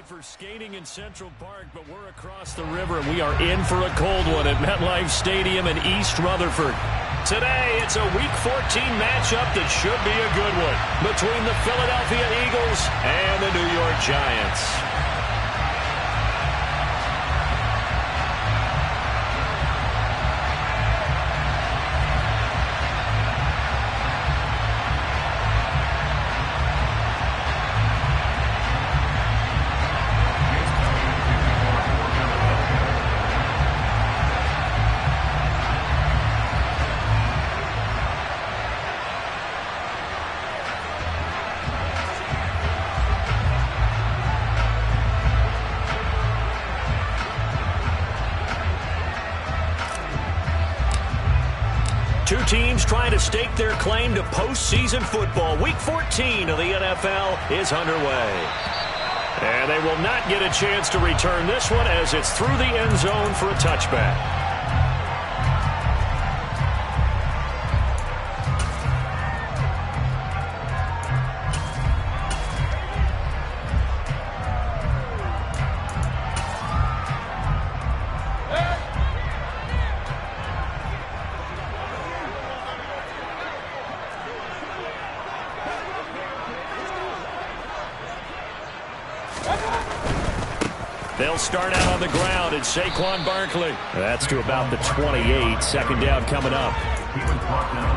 For skating in Central Park, but we're across the river, and we are in for a cold one at MetLife Stadium in East Rutherford. Today, it's a Week 14 matchup that should be a good one between the Philadelphia Eagles and the New York Giants. Two teams trying to stake their claim to postseason football. Week 14 of the NFL is underway. And they will not get a chance to return this one as it's through the end zone for a touchback. They'll start out on the ground. It's Saquon Barkley. That's to about the 28. Second down coming up.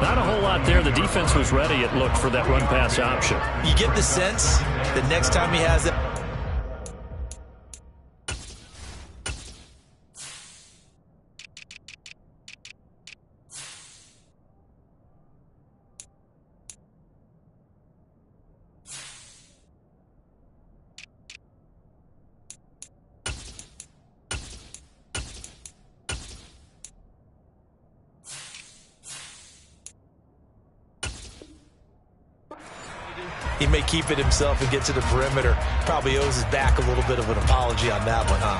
Not a whole lot there. The defense was ready, it looked, for that run-pass option. You get the sense that next time he has it. He may keep it himself and get to the perimeter. Probably owes his back a little bit of an apology on that one, huh?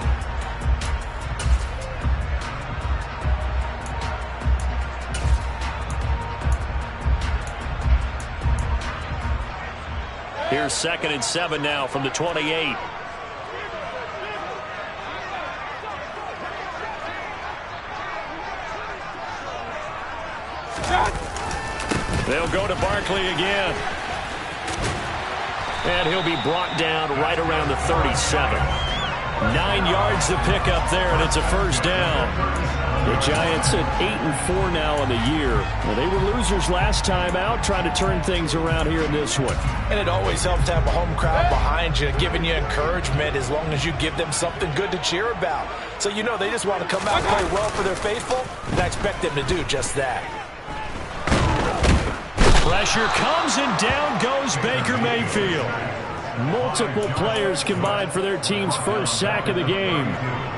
Here's 2nd and 7 now from the 28. They'll go to Barkley again. And he'll be brought down right around the 37. 9 yards to pick up there, and it's a first down. The Giants at 8-4 now on the year. Well, they were losers last time out, trying to turn things around here in this one. And it always helps to have a home crowd behind you, giving you encouragement as long as you give them something good to cheer about. So you know they just want to come out and play well for their faithful, and I expect them to do just that. Pressure comes, and down goes Baker Mayfield. Multiple players combined for their team's first sack of the game.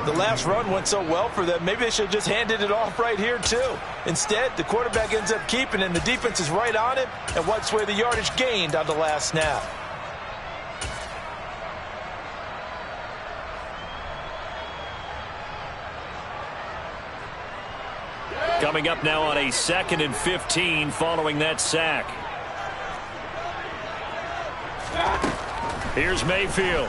The last run went so well for them, maybe they should have just handed it off right here, too. Instead, the quarterback ends up keeping it, and the defense is right on him and wipes away the yardage gained on the last snap. Coming up now on a 2nd and 15 following that sack. Here's Mayfield.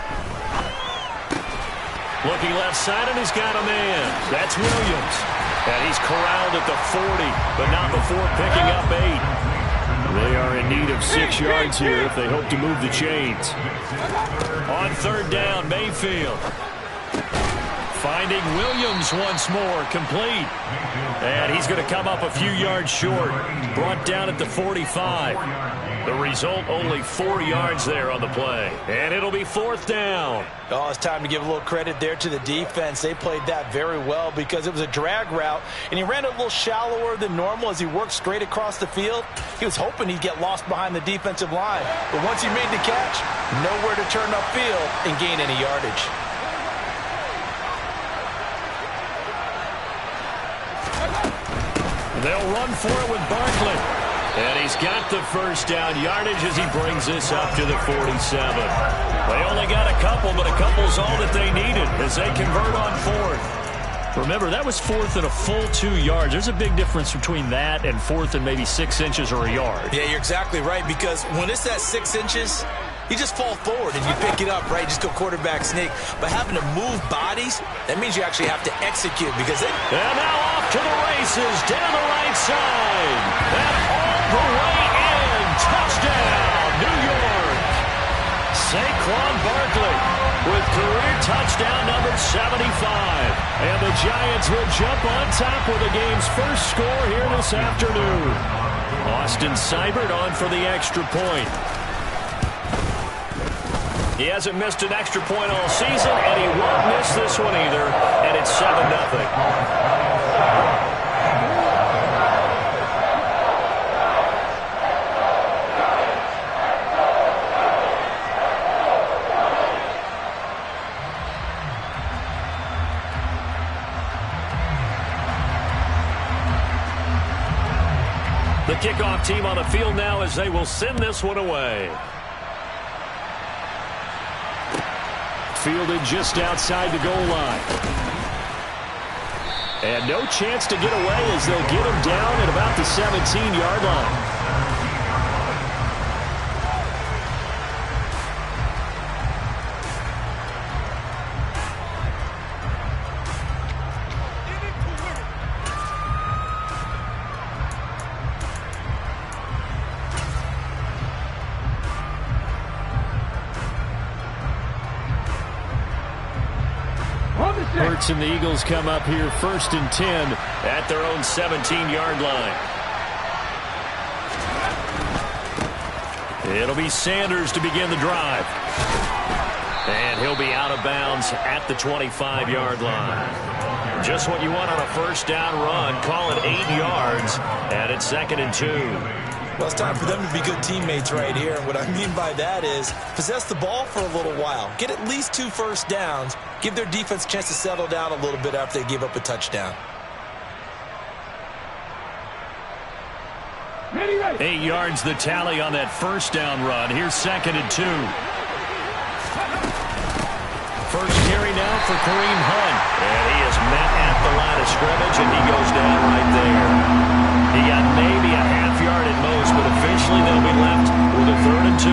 Looking left side, and he's got a man. That's Williams. And he's corralled at the 40, but not before picking up 8. They are in need of 6 yards here if they hope to move the chains. On 3rd down, Mayfield. Finding Williams once more, complete. And he's going to come up a few yards short. Brought down at the 45. The result, only 4 yards there on the play. And it'll be 4th down. Oh, it's time to give a little credit there to the defense. They played that very well because it was a drag route, and he ran a little shallower than normal as he worked straight across the field. He was hoping he'd get lost behind the defensive line. But once he made the catch, nowhere to turn upfield and gain any yardage. They'll run for it with Barkley. And he's got the first down yardage as he brings this up to the 47. They only got a couple, but a couple's all that they needed as they convert on 4th. Remember, that was 4th and a full 2 yards. There's a big difference between that and 4th and maybe 6 inches or a yard. Yeah, you're exactly right, because when it's at 6 inches, You just fall forward and you pick it up, right? Just go quarterback sneak. But having to move bodies, that means you actually have to execute because it... And now off to the races down the right side. And all the way in. Touchdown, New York. Saquon Barkley with career touchdown number 75. And the Giants will jump on top with the game's first score here this afternoon. Austin Seibert on for the extra point. He hasn't missed an extra point all season, and he won't miss this one either, and it's 7-0. The kickoff team on the field now as they will send this one away. Fielded just outside the goal line. And no chance to get away as they'll get him down at about the 17-yard line. Hurts and the Eagles come up here 1st and 10 at their own 17-yard line. It'll be Sanders to begin the drive. And he'll be out of bounds at the 25-yard line. Just what you want on a first down run. Call it 8 yards, and it's 2nd and 2. Well, it's time for them to be good teammates right here. And what I mean by that is possess the ball for a little while. Get at least 2 first downs. Give their defense a chance to settle down a little bit after they give up a touchdown. 8 yards the tally on that first down run. Here's 2nd and 2. First carry now for Kareem Hunt. And he is met at the line of scrimmage, and he goes down right there. He got maybe a half yard at most, but officially they'll be left with a 3rd and 2.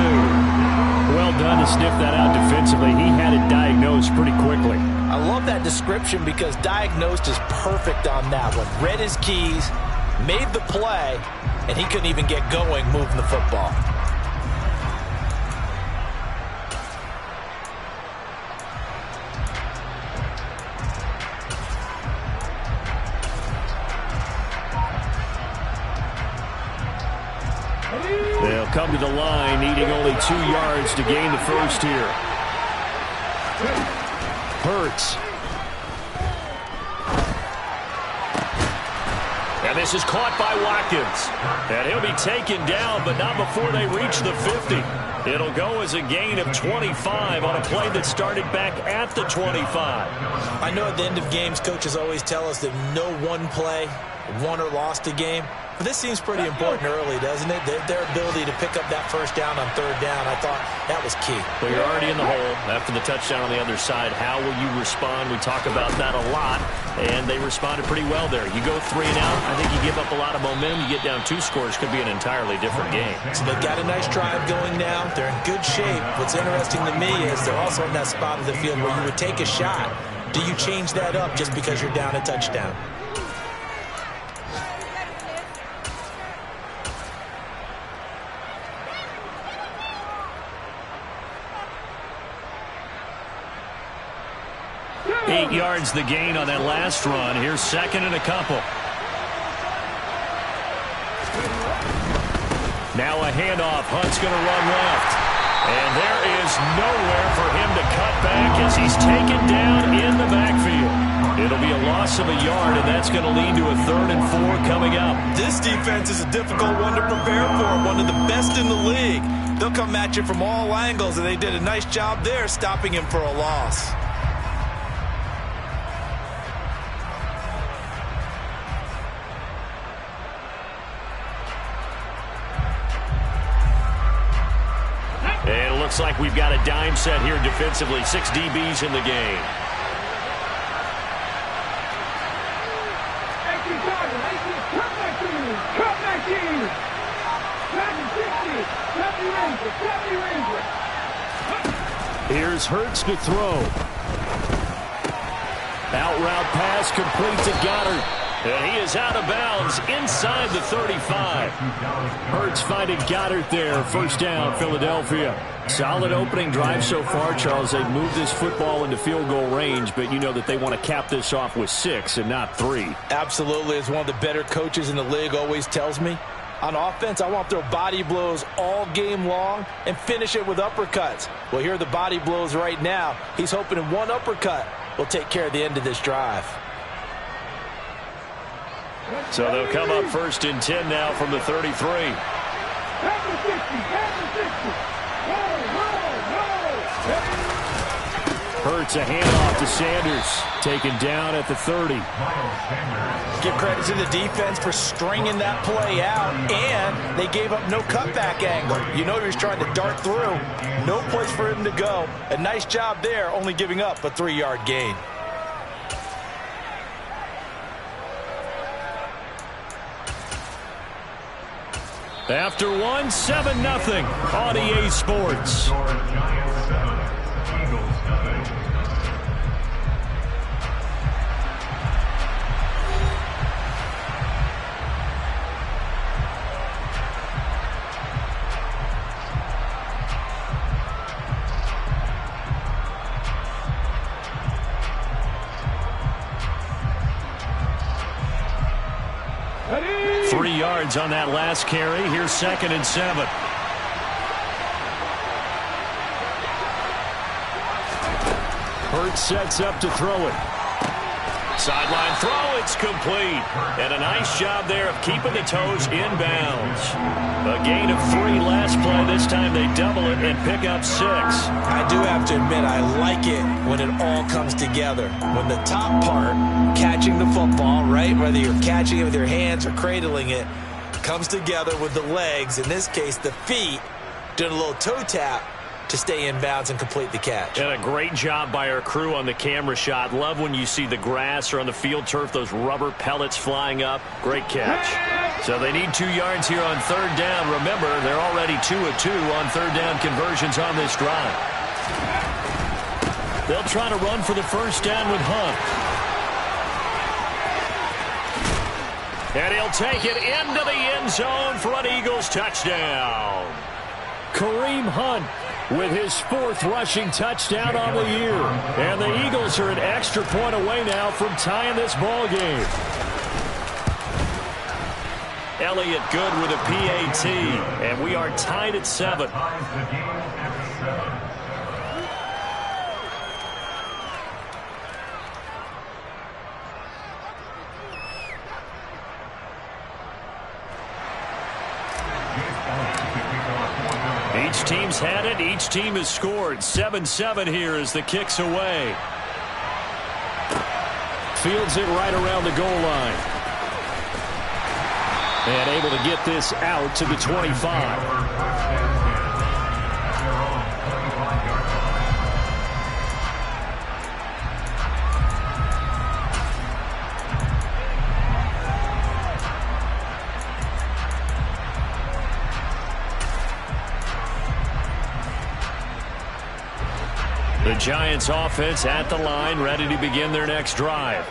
Well done to sniff that out defensively. He had it diagnosed pretty quickly. I love that description because diagnosed is perfect on that one. Read his keys, made the play, and he couldn't even get going moving the football. They'll come to the line, needing only 2 yards to gain the first here. Hurts. And this is caught by Watkins. And he'll be taken down, but not before they reach the 50. It'll go as a gain of 25 on a play that started back at the 25. I know at the end of games, coaches always tell us that no one play won or lost a game. But this seems pretty important early, doesn't it? Their ability to pick up that first down on 3rd down, I thought that was key. Well, you're already in the hole after the touchdown on the other side. How will you respond? We talk about that a lot, and they responded pretty well there. You go 3 and out, I think you give up a lot of momentum. You get down 2 scores, could be an entirely different game. So they've got a nice drive going now. They're in good shape. What's interesting to me is they're also in that spot of the field where you would take a shot. Do you change that up just because you're down a touchdown? Eight yards the gain on that last run. Here's 2nd and a couple. Now a handoff. Hunt's going to run left. And there is nowhere for him to cut back as he's taken down in the backfield. It'll be a loss of a yard, and that's going to lead to a 3rd and 4 coming up. This defense is a difficult one to prepare for, one of the best in the league. They'll come at you from all angles, and they did a nice job there stopping him for a loss. And it looks like we've got a dime set here defensively. 6 DBs in the game. Here's Hurts to throw. Out route pass complete to Goddard. And he is out of bounds inside the 35. Hurts finding Goddard there. First down, Philadelphia. Solid opening drive so far, Charles. They've moved this football into field goal range, but you know that they want to cap this off with 6 and not 3. Absolutely. As one of the better coaches in the league always tells me, on offense, I want to throw body blows all game long and finish it with uppercuts. Well, here are the body blows right now. He's hoping one uppercut will take care of the end of this drive. So they'll come up first and 10 now from the 33. Hurts a handoff to Sanders. Taken down at the 30. Give credit to the defense for stringing that play out, and they gave up no cutback angle. You know he was trying to dart through. No place for him to go. A nice job there, only giving up a 3-yard gain. After one, 7-0 on EA Sports. On that last carry. Here's 2nd and 7. Hurts sets up to throw it. Sideline throw, it's complete. And a nice job there of keeping the toes inbounds. A gain of 3 last play. This time they double it and pick up 6. I do have to admit, I like it when it all comes together. When the top part, catching the football, right, whether you're catching it with your hands or cradling it, comes together with the legs, in this case the feet, doing a little toe tap to stay in bounds and complete the catch. And a great job by our crew on the camera shot. Love when you see the grass or on the field turf, those rubber pellets flying up. Great catch. So they need 2 yards here on 3rd down. Remember, they're already 2 of 2 on 3rd down conversions on this drive. They'll try to run for the first down with Hunt. And he'll take it into the end zone for an Eagles touchdown. Kareem Hunt with his 4th rushing touchdown on the year. And the Eagles are an extra point away now from tying this ball game. Elliott good with a PAT. And we are tied at 7. Each team's had it. Each team has scored. 7-7 here as the kick's away. Fields it right around the goal line. And able to get this out to the 25. The Giants offense at the line, ready to begin their next drive.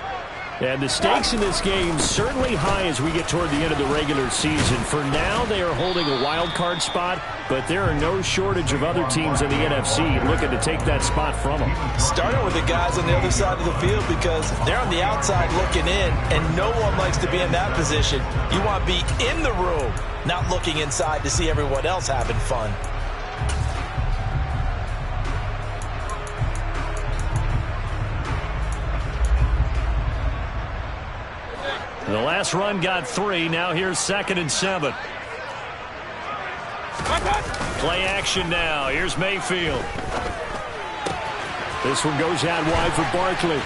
And the stakes in this game certainly high as we get toward the end of the regular season. For now, they are holding a wild card spot, but there are no shortage of other teams in the NFC looking to take that spot from them. Starting with the guys on the other side of the field because they're on the outside looking in, and no one likes to be in that position. You want to be in the room, not looking inside to see everyone else having fun. The last run got 3. Now here's 2nd and 7. Play action now. Here's Mayfield. This one goes out wide for Barkley.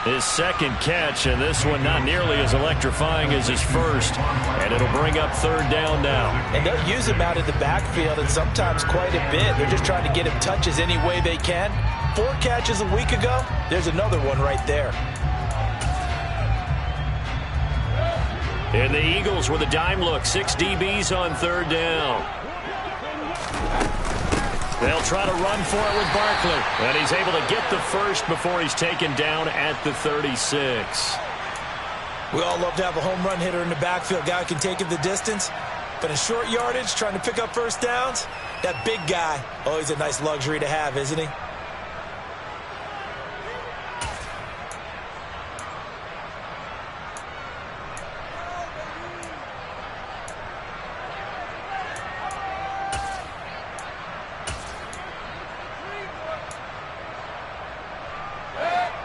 His 2nd catch, and this one not nearly as electrifying as his first. And it'll bring up 3rd down now. And they'll use him out in the backfield, and sometimes quite a bit. They're just trying to get him touches any way they can. 4 catches a week ago. There's another one right there. And the Eagles with a dime look. 6 DBs on 3rd down. They'll try to run for it with Barkley. And he's able to get the first before he's taken down at the 36. We all love to have a home run hitter in the backfield. Guy who can take it the distance. But in short yardage, trying to pick up first downs, that big guy, always a nice luxury to have, isn't he?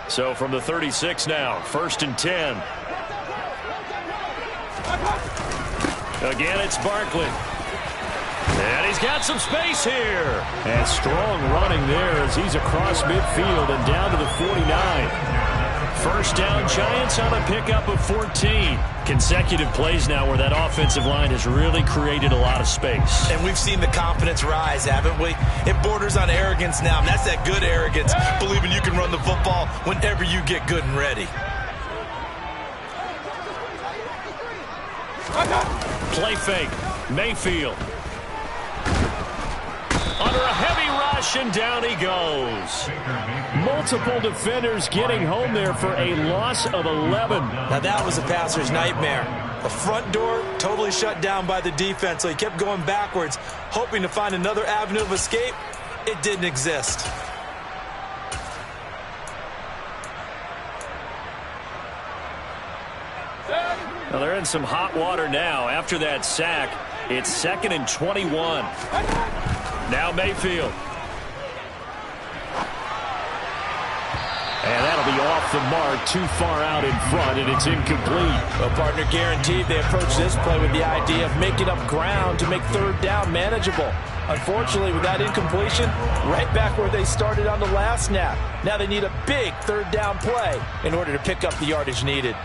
So from the 36 now, 1st and 10. Again, it's Barkley. And he's got some space here. And strong running there as he's across midfield and down to the 49. First down, Giants on a pickup of 14. Consecutive plays now where that offensive line has really created a lot of space. And we've seen the confidence rise, haven't we? It borders on arrogance now, and that's that good arrogance, believing you can run the football whenever you get good and ready. Play fake. Mayfield. Under a heavy rush, and down he goes. Multiple defenders getting home there for a loss of 11. Now that was a passer's nightmare. The front door totally shut down by the defense, so he kept going backwards, hoping to find another avenue of escape. It didn't exist. Well, they're in some hot water now. After that sack, it's 2nd and 21. Now Mayfield. And that'll be off the mark, too far out in front, and it's incomplete. Well, partner, guaranteed they approach this play with the idea of making up ground to make 3rd down manageable. Unfortunately, with that incompletion, right back where they started on the last snap. Now they need a big 3rd down play in order to pick up the yardage needed.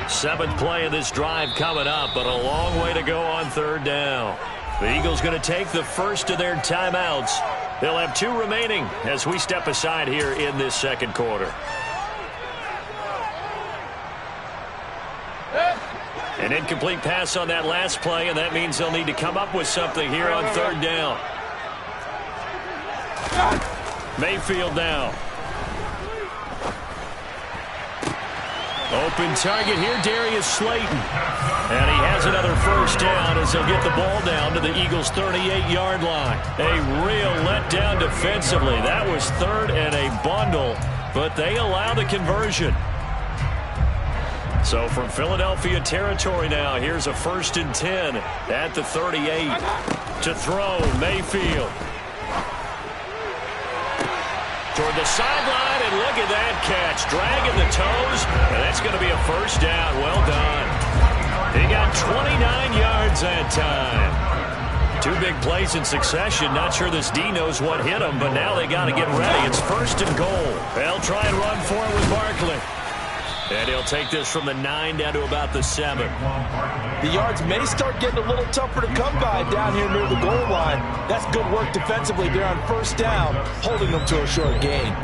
Seventh play of this drive coming up, but a long way to go on 3rd down. The Eagles going to take the first of their timeouts. They'll have 2 remaining as we step aside here in this 2nd quarter. An incomplete pass on that last play, and that means they'll need to come up with something here on 3rd down. Mayfield now. Open target here, Darius Slayton. And he has another first down as they'll get the ball down to the Eagles' 38-yard line. A real letdown defensively. That was 3rd and a bundle, but they allow the conversion. So from Philadelphia territory now, here's a 1st and 10 at the 38. To throw, Mayfield. Toward the sideline, and look at that catch. Dragging the toes, and that's going to be a first down. Well done. He got 29 yards that time. 2 big plays in succession. Not sure this D knows what hit him, but now they got to get ready. It's 1st and goal. They'll try and run for it with Barkley. And he'll take this from the 9 down to about the 7. The yards may start getting a little tougher to come by down here near the goal line. That's good work defensively there on 1st down, holding them to a short gain.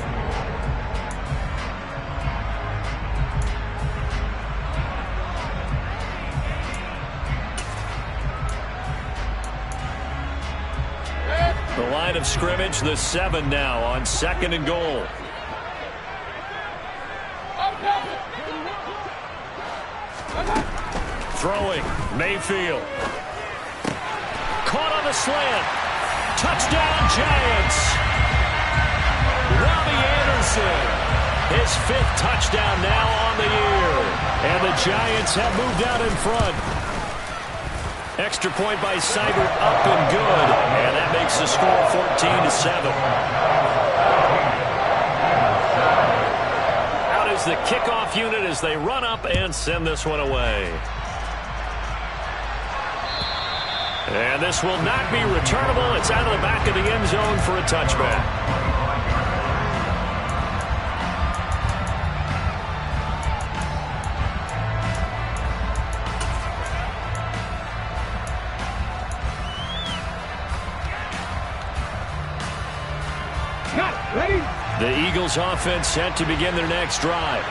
The line of scrimmage, the 7 now on 2nd and goal. Throwing, Mayfield. Caught on the slant. Touchdown, Giants. Robbie Anderson. His 5th touchdown now on the year. And the Giants have moved out in front. Extra point by Seibert, up and good. And that makes the score 14-7. Out is the kickoff unit as they run up and send this one away. And this will not be returnable. It's out of the back of the end zone for a touchback. The Eagles offense set to begin their next drive.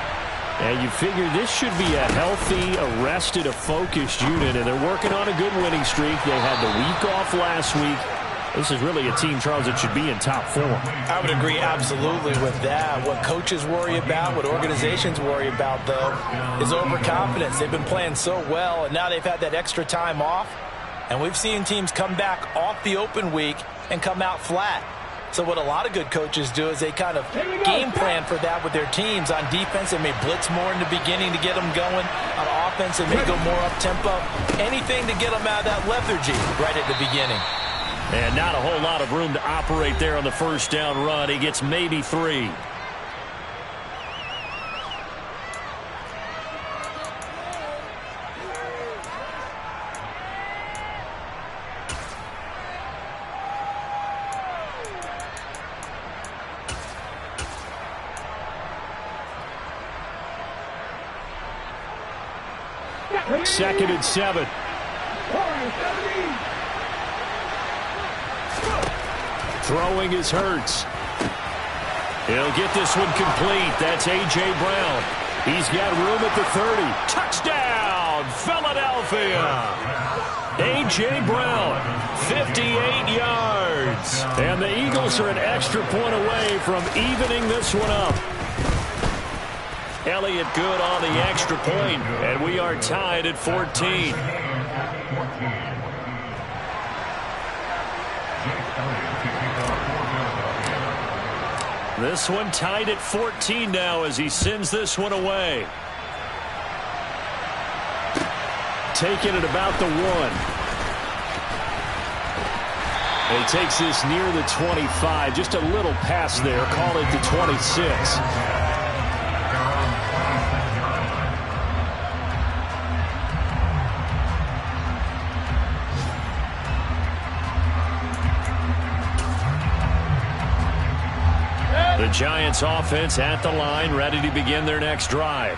And you figure this should be a healthy, arrested, a focused unit, and they're working on a good winning streak. They had the week off last week. This is really a team, Charles, that should be in top form. I would agree absolutely with that. What coaches worry about, what organizations worry about, though, is overconfidence. They've been playing so well, and now they've had that extra time off. And we've seen teams come back off the open week and come out flat. So what a lot of good coaches do is they kind of game plan for that with their teams. On defense, they may blitz more in the beginning to get them going. On offense, they may go more up-tempo. Anything to get them out of that lethargy right at the beginning. And not a whole lot of room to operate there on the first down run. He gets maybe 3. Second and 7. Throwing is Hurts. He'll get this one complete. That's A.J. Brown. He's got room at the 30. Touchdown, Philadelphia. A.J. Brown, 58 yards. And the Eagles are an extra point away from evening this one up. Elliott good on the extra point, and we are tied at 14. This one tied at 14 now as he sends this one away. Taking it about the 1. He takes this near the 25, just a little past there, call it the 26. The Giants offense at the line, ready to begin their next drive.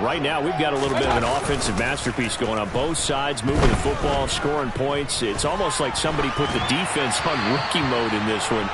Right now, we've got a little bit of an offensive masterpiece going on both sides, moving the football, scoring points. It's almost like somebody put the defense on rookie mode in this one.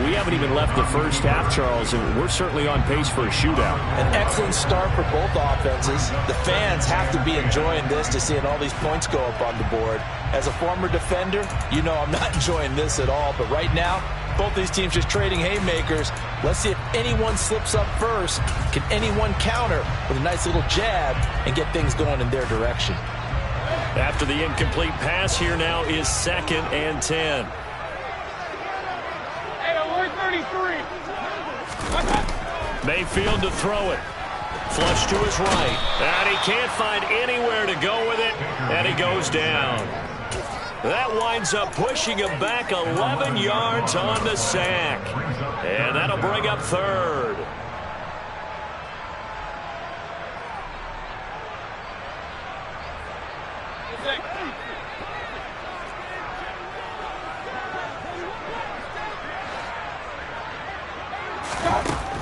We haven't even left the first half, Charles, and we're certainly on pace for a shootout. An excellent start for both offenses. The fans have to be enjoying this to seeing all these points go up on the board. As a former defender, you know I'm not enjoying this at all, but right now, both these teams just trading haymakers. Let's see if anyone slips up first. Can anyone counter with a nice little jab and get things going in their direction? After the incomplete pass, here now is 2nd and 10. Mayfield to throw it. Flush to his right. And he can't find anywhere to go with it. And he goes down. That winds up pushing him back 11 yards on the sack. And that'll bring up 3rd.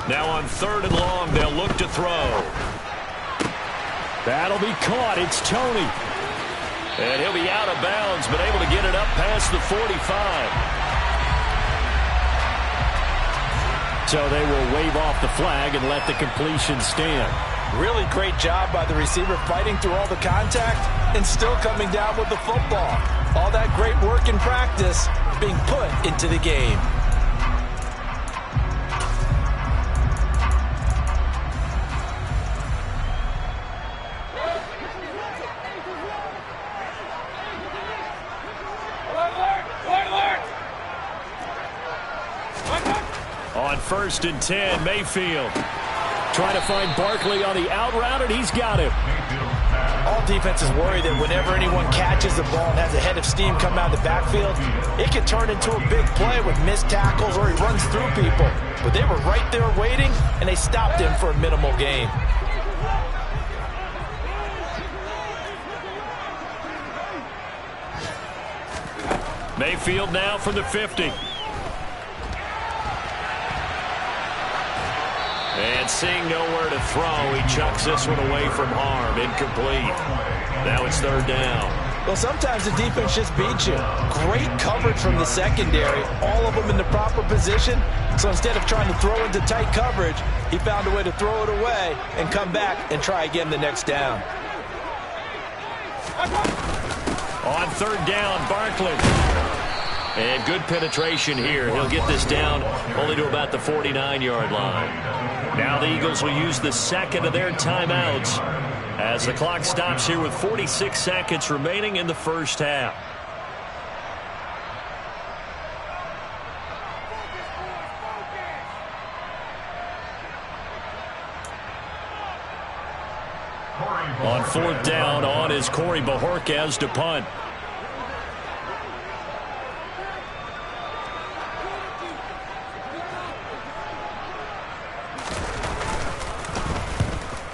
Now on 3rd and long, they'll look to throw. That'll be caught. It's Tony. And he'll be out of bounds, but able to get it up past the 45. So they will wave off the flag and let the completion stand. Really great job by the receiver fighting through all the contact and still coming down with the football. All that great work in practice being put into the game. On 1st and 10, Mayfield trying to find Barkley on the out route, and he's got him. All defenses worry that whenever anyone catches the ball and has a head of steam come out of the backfield, it can turn into a big play with missed tackles or he runs through people. But they were right there waiting, and they stopped him for a minimal gain. Mayfield now from the 50. And seeing nowhere to throw, he chucks this one away from harm. Incomplete. Now it's 3rd down. Well, sometimes the defense just beats you. Great coverage from the secondary, all of them in the proper position. So instead of trying to throw into tight coverage, he found a way to throw it away and come back and try again the next down. On third down, Barkley. And good penetration here. He'll get this down only to about the 49-yard line. Now the Eagles will use the second of their timeouts as the clock stops here with 46 seconds remaining in the first half. On fourth down, on is Corey Bajorquez to punt.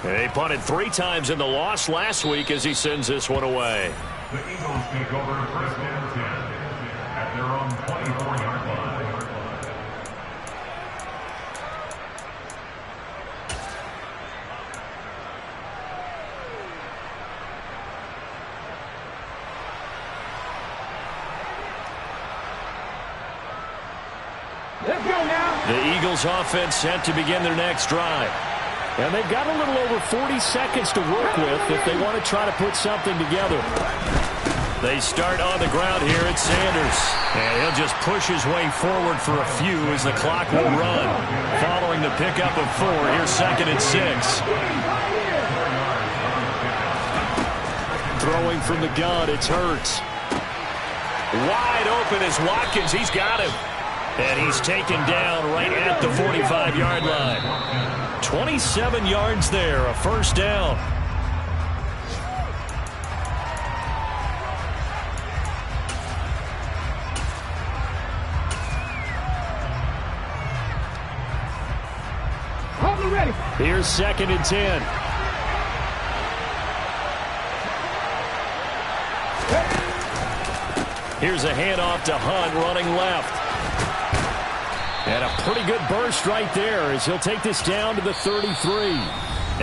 He punted 3 times in the loss last week as he sends this one away. The Eagles take over first and 10 at their own 24-yard line. Let's go now. The Eagles offense set to begin their next drive. And they've got a little over 40 seconds to work with if they want to try to put something together. They start on the ground here at Sanders. And he'll just push his way forward for a few as the clock will run. Following the pickup of 4, here's 2nd and 6. Throwing from the gun, it's Hurts. Wide open is Watkins. He's got him. And he's taken down right at the 45-yard line. 27 yards there, a first down. Hold ready. Here's 2nd and 10. Here's a handoff to Hunt running left. And a pretty good burst right there as he'll take this down to the 33.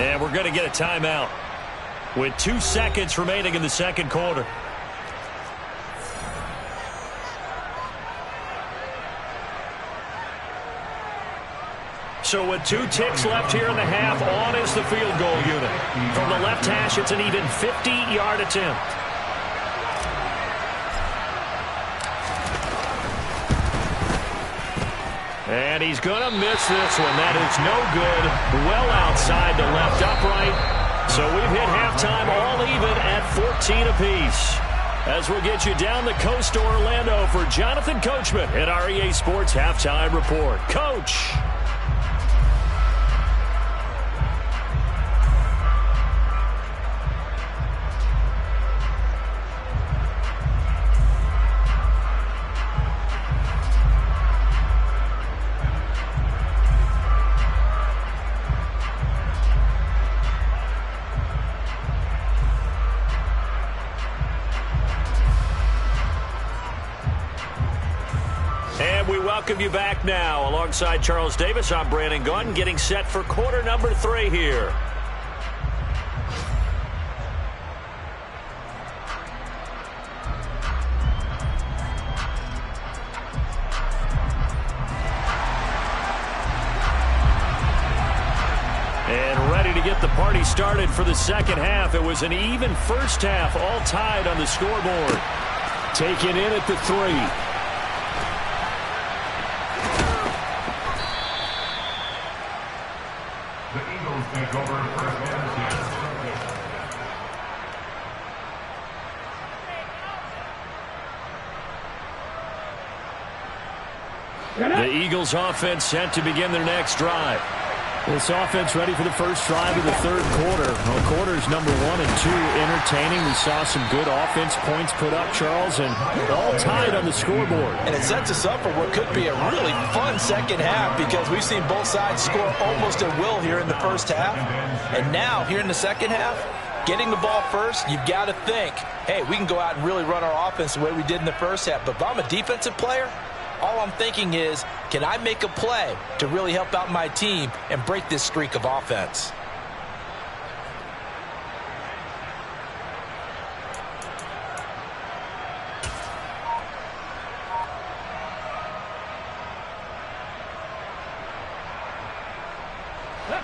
And we're going to get a timeout with 2 seconds remaining in the second quarter. So with 2 ticks left here in the half, on is the field goal unit. From the left hash, it's an even 50-yard attempt. And he's going to miss this one. That is no good. Well outside the left upright. So we've hit halftime all even at 14 apiece. As we'll get you down the coast to Orlando for Jonathan Coachman at our EA Sports Halftime Report. Coach. Welcome you back now. Alongside Charles Davis, I'm Brandon Gunn, getting set for quarter number 3 here. And ready to get the party started for the second half. It was an even first half, all tied on the scoreboard. Taken in at the 3. The Eagles offense set to begin their next drive. This offense ready for the first drive of the third quarter. Well, quarters number 1 and 2 entertaining. We saw some good offense points put up, Charles, and all tied on the scoreboard. And it sets us up for what could be a really fun second half because we've seen both sides score almost at will here in the first half. And now, here in the second half, getting the ball first, you've got to think, hey, we can go out and really run our offense the way we did in the first half. But if I'm a defensive player, all I'm thinking is, can I make a play to really help out my team and break this streak of offense?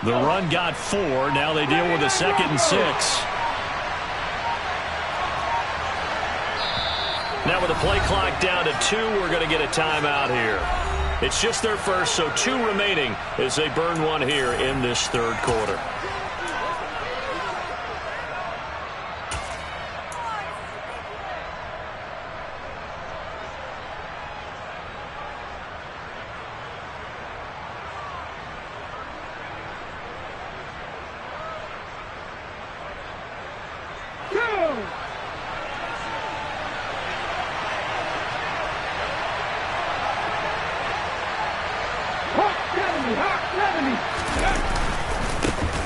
The run got 4. Now they deal with a 2nd and 6. Now with the play clock down to 2, we're going to get a timeout here. It's just their first, so 2 remaining as they burn one here in this 3rd quarter.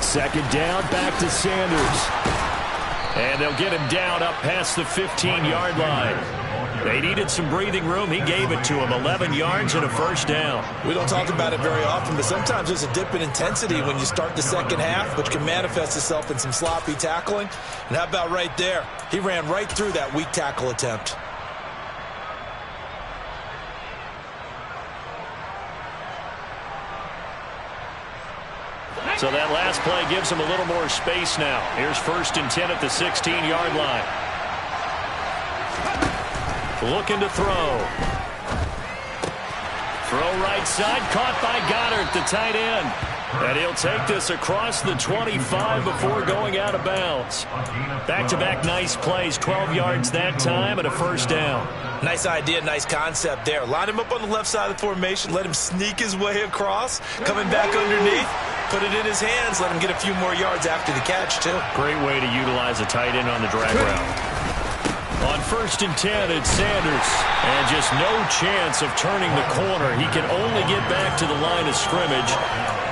Second down, back to Sanders. And they'll get him down up past the 15-yard line. They needed some breathing room. He gave it to him. 11 yards and a 1st down. We don't talk about it very often, but sometimes there's a dip in intensity when you start the 2nd half, which can manifest itself in some sloppy tackling. And how about right there? He ran right through that weak tackle attempt. So that last play gives him a little more space now. Here's 1st and 10 at the 16-yard line. Looking to throw. Throw right side, caught by Goddard, the tight end. And he'll take this across the 25 before going out of bounds. Back-to-back nice plays, 12 yards that time and a 1st down. Nice idea, nice concept there. Line him up on the left side of the formation, let him sneak his way across, coming back underneath, put it in his hands, let him get a few more yards after the catch, too. Great way to utilize a tight end on the drag route. On 1st and 10, it's Sanders. And just no chance of turning the corner. He can only get back to the line of scrimmage.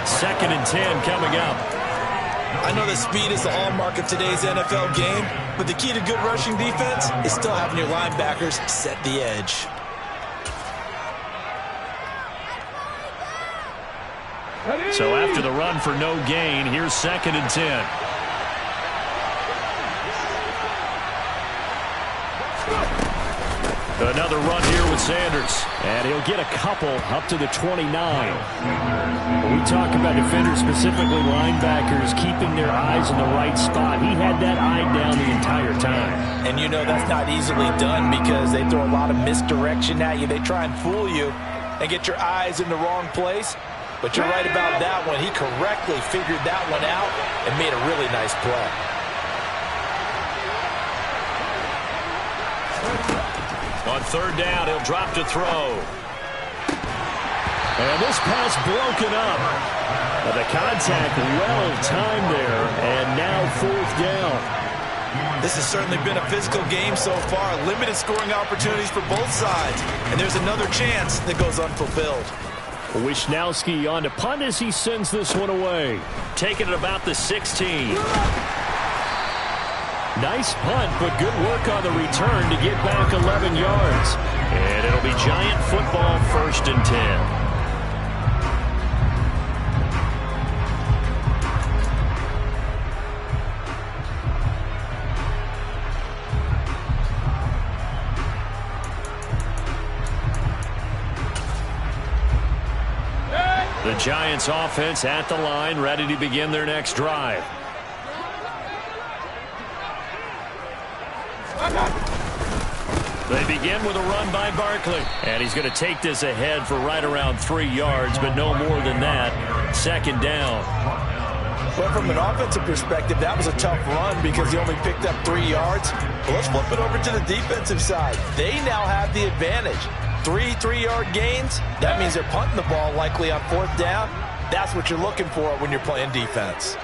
2nd and 10 coming up. I know that speed is the hallmark of today's NFL game, but the key to good rushing defense is still having your linebackers set the edge. So after the run for no gain, here's 2nd and 10. Another run here with Sanders. And he'll get a couple up to the 29. When we talk about defenders, specifically linebackers, keeping their eyes in the right spot, he had that eye down the entire time. And you know that's not easily done because they throw a lot of misdirection at you. They try and fool you and get your eyes in the wrong place. But you're right about that one. He correctly figured that one out and made a really nice play. On 3rd down, he'll drop to throw. And this pass broken up. The contact well-timed there, and now 4th down. This has certainly been a physical game so far. Limited scoring opportunities for both sides. And there's another chance that goes unfulfilled. Wisnowski on to punt as he sends this one away. Taking it about the 16. Nice punt, but good work on the return to get back 11 yards. And it'll be Giant football, 1st and 10. The Giants offense at the line, ready to begin their next drive. They begin with a run by Barkley. And he's going to take this ahead for right around 3 yards, but no more than that. 2nd down. But from an offensive perspective, that was a tough run because he only picked up 3 yards. But let's flip it over to the defensive side. They now have the advantage. 3 3-yard gains. That means they're punting the ball likely on 4th down. That's what you're looking for when you're playing defense.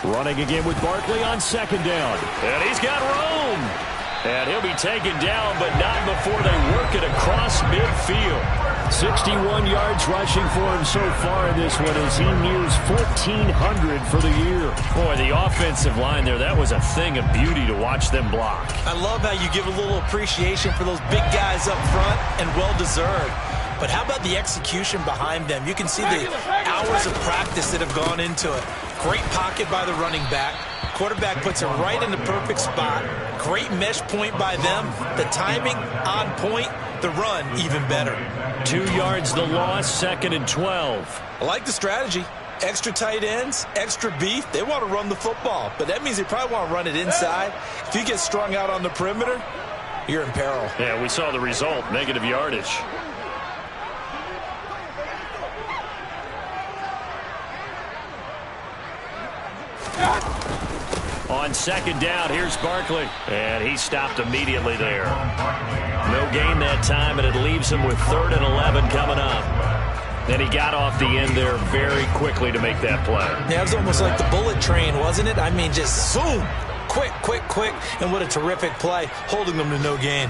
Running again with Barkley on 2nd down. And he's got room. And he'll be taken down, but not before they work it across midfield. 61 yards rushing for him so far in this one as he nears 1,400 for the year. Boy, the offensive line there, that was a thing of beauty to watch them block. I love how you give a little appreciation for those big guys up front, and well-deserved. But how about the execution behind them? You can see the hours of practice that have gone into it. Great pocket by the running back. Quarterback puts it right in the perfect spot. Great mesh point by them. The timing on point. The run even better. 2 yards the loss, 2nd and 12. I like the strategy. Extra tight ends, extra beef. They want to run the football, but that means they probably want to run it inside. If you get strung out on the perimeter, you're in peril. Yeah, we saw the result, negative yardage. On 2nd down, here's Barkley. And he stopped immediately there. No gain that time, and it leaves him with 3rd and 11 coming up. Then he got off the end there very quickly to make that play. Yeah, it was almost like the bullet train, wasn't it? I mean, just zoom. Quick, quick, quick. And what a terrific play, holding them to no gain.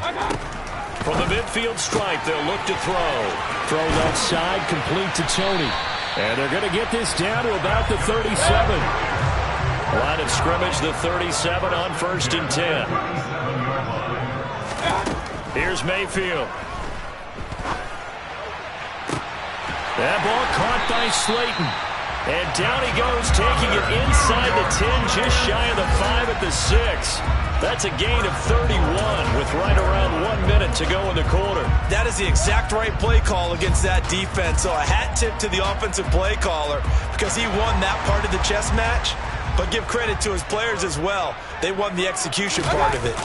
From the midfield stripe, they'll look to throw. Throws outside, complete to Tony. And they're going to get this down to about the 37. Line of scrimmage, the 37 on 1st and 10. Here's Mayfield. That ball caught by Slayton. And down he goes, taking it inside the 10, just shy of the 5 at the 6. That's a gain of 31 with right around 1 minute to go in the quarter. That is the exact right play call against that defense. So a hat tip to the offensive play caller because he won that part of the chess match. But give credit to his players as well. They won the execution part of it.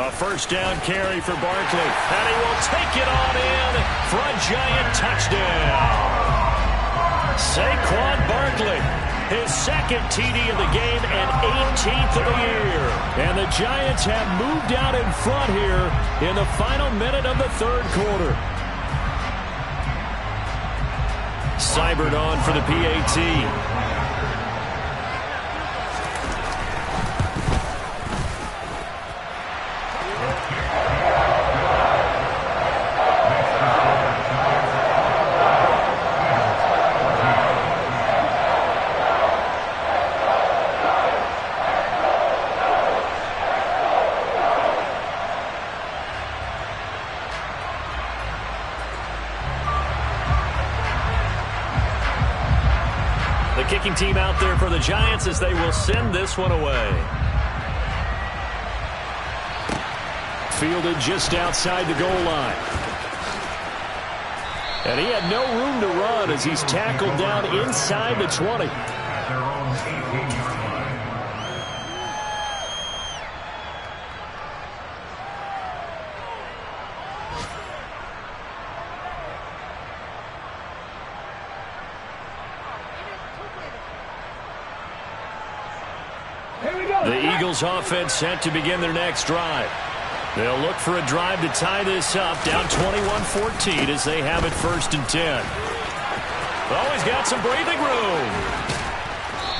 A 1st down carry for Barkley. And he will take it on in for a giant touchdown. Saquon Barkley, his 2nd TD of the game and 18th of the year. And the Giants have moved out in front here in the final minute of the 3rd quarter. Seibert on for the PAT. Kicking team out there for the Giants as they will send this one away. Fielded just outside the goal line. And he had no room to run as he's tackled down inside the 20. The Eagles offense set to begin their next drive. They'll look for a drive to tie this up, down 21-14 as they have it 1st and 10. Oh, he's got some breathing room.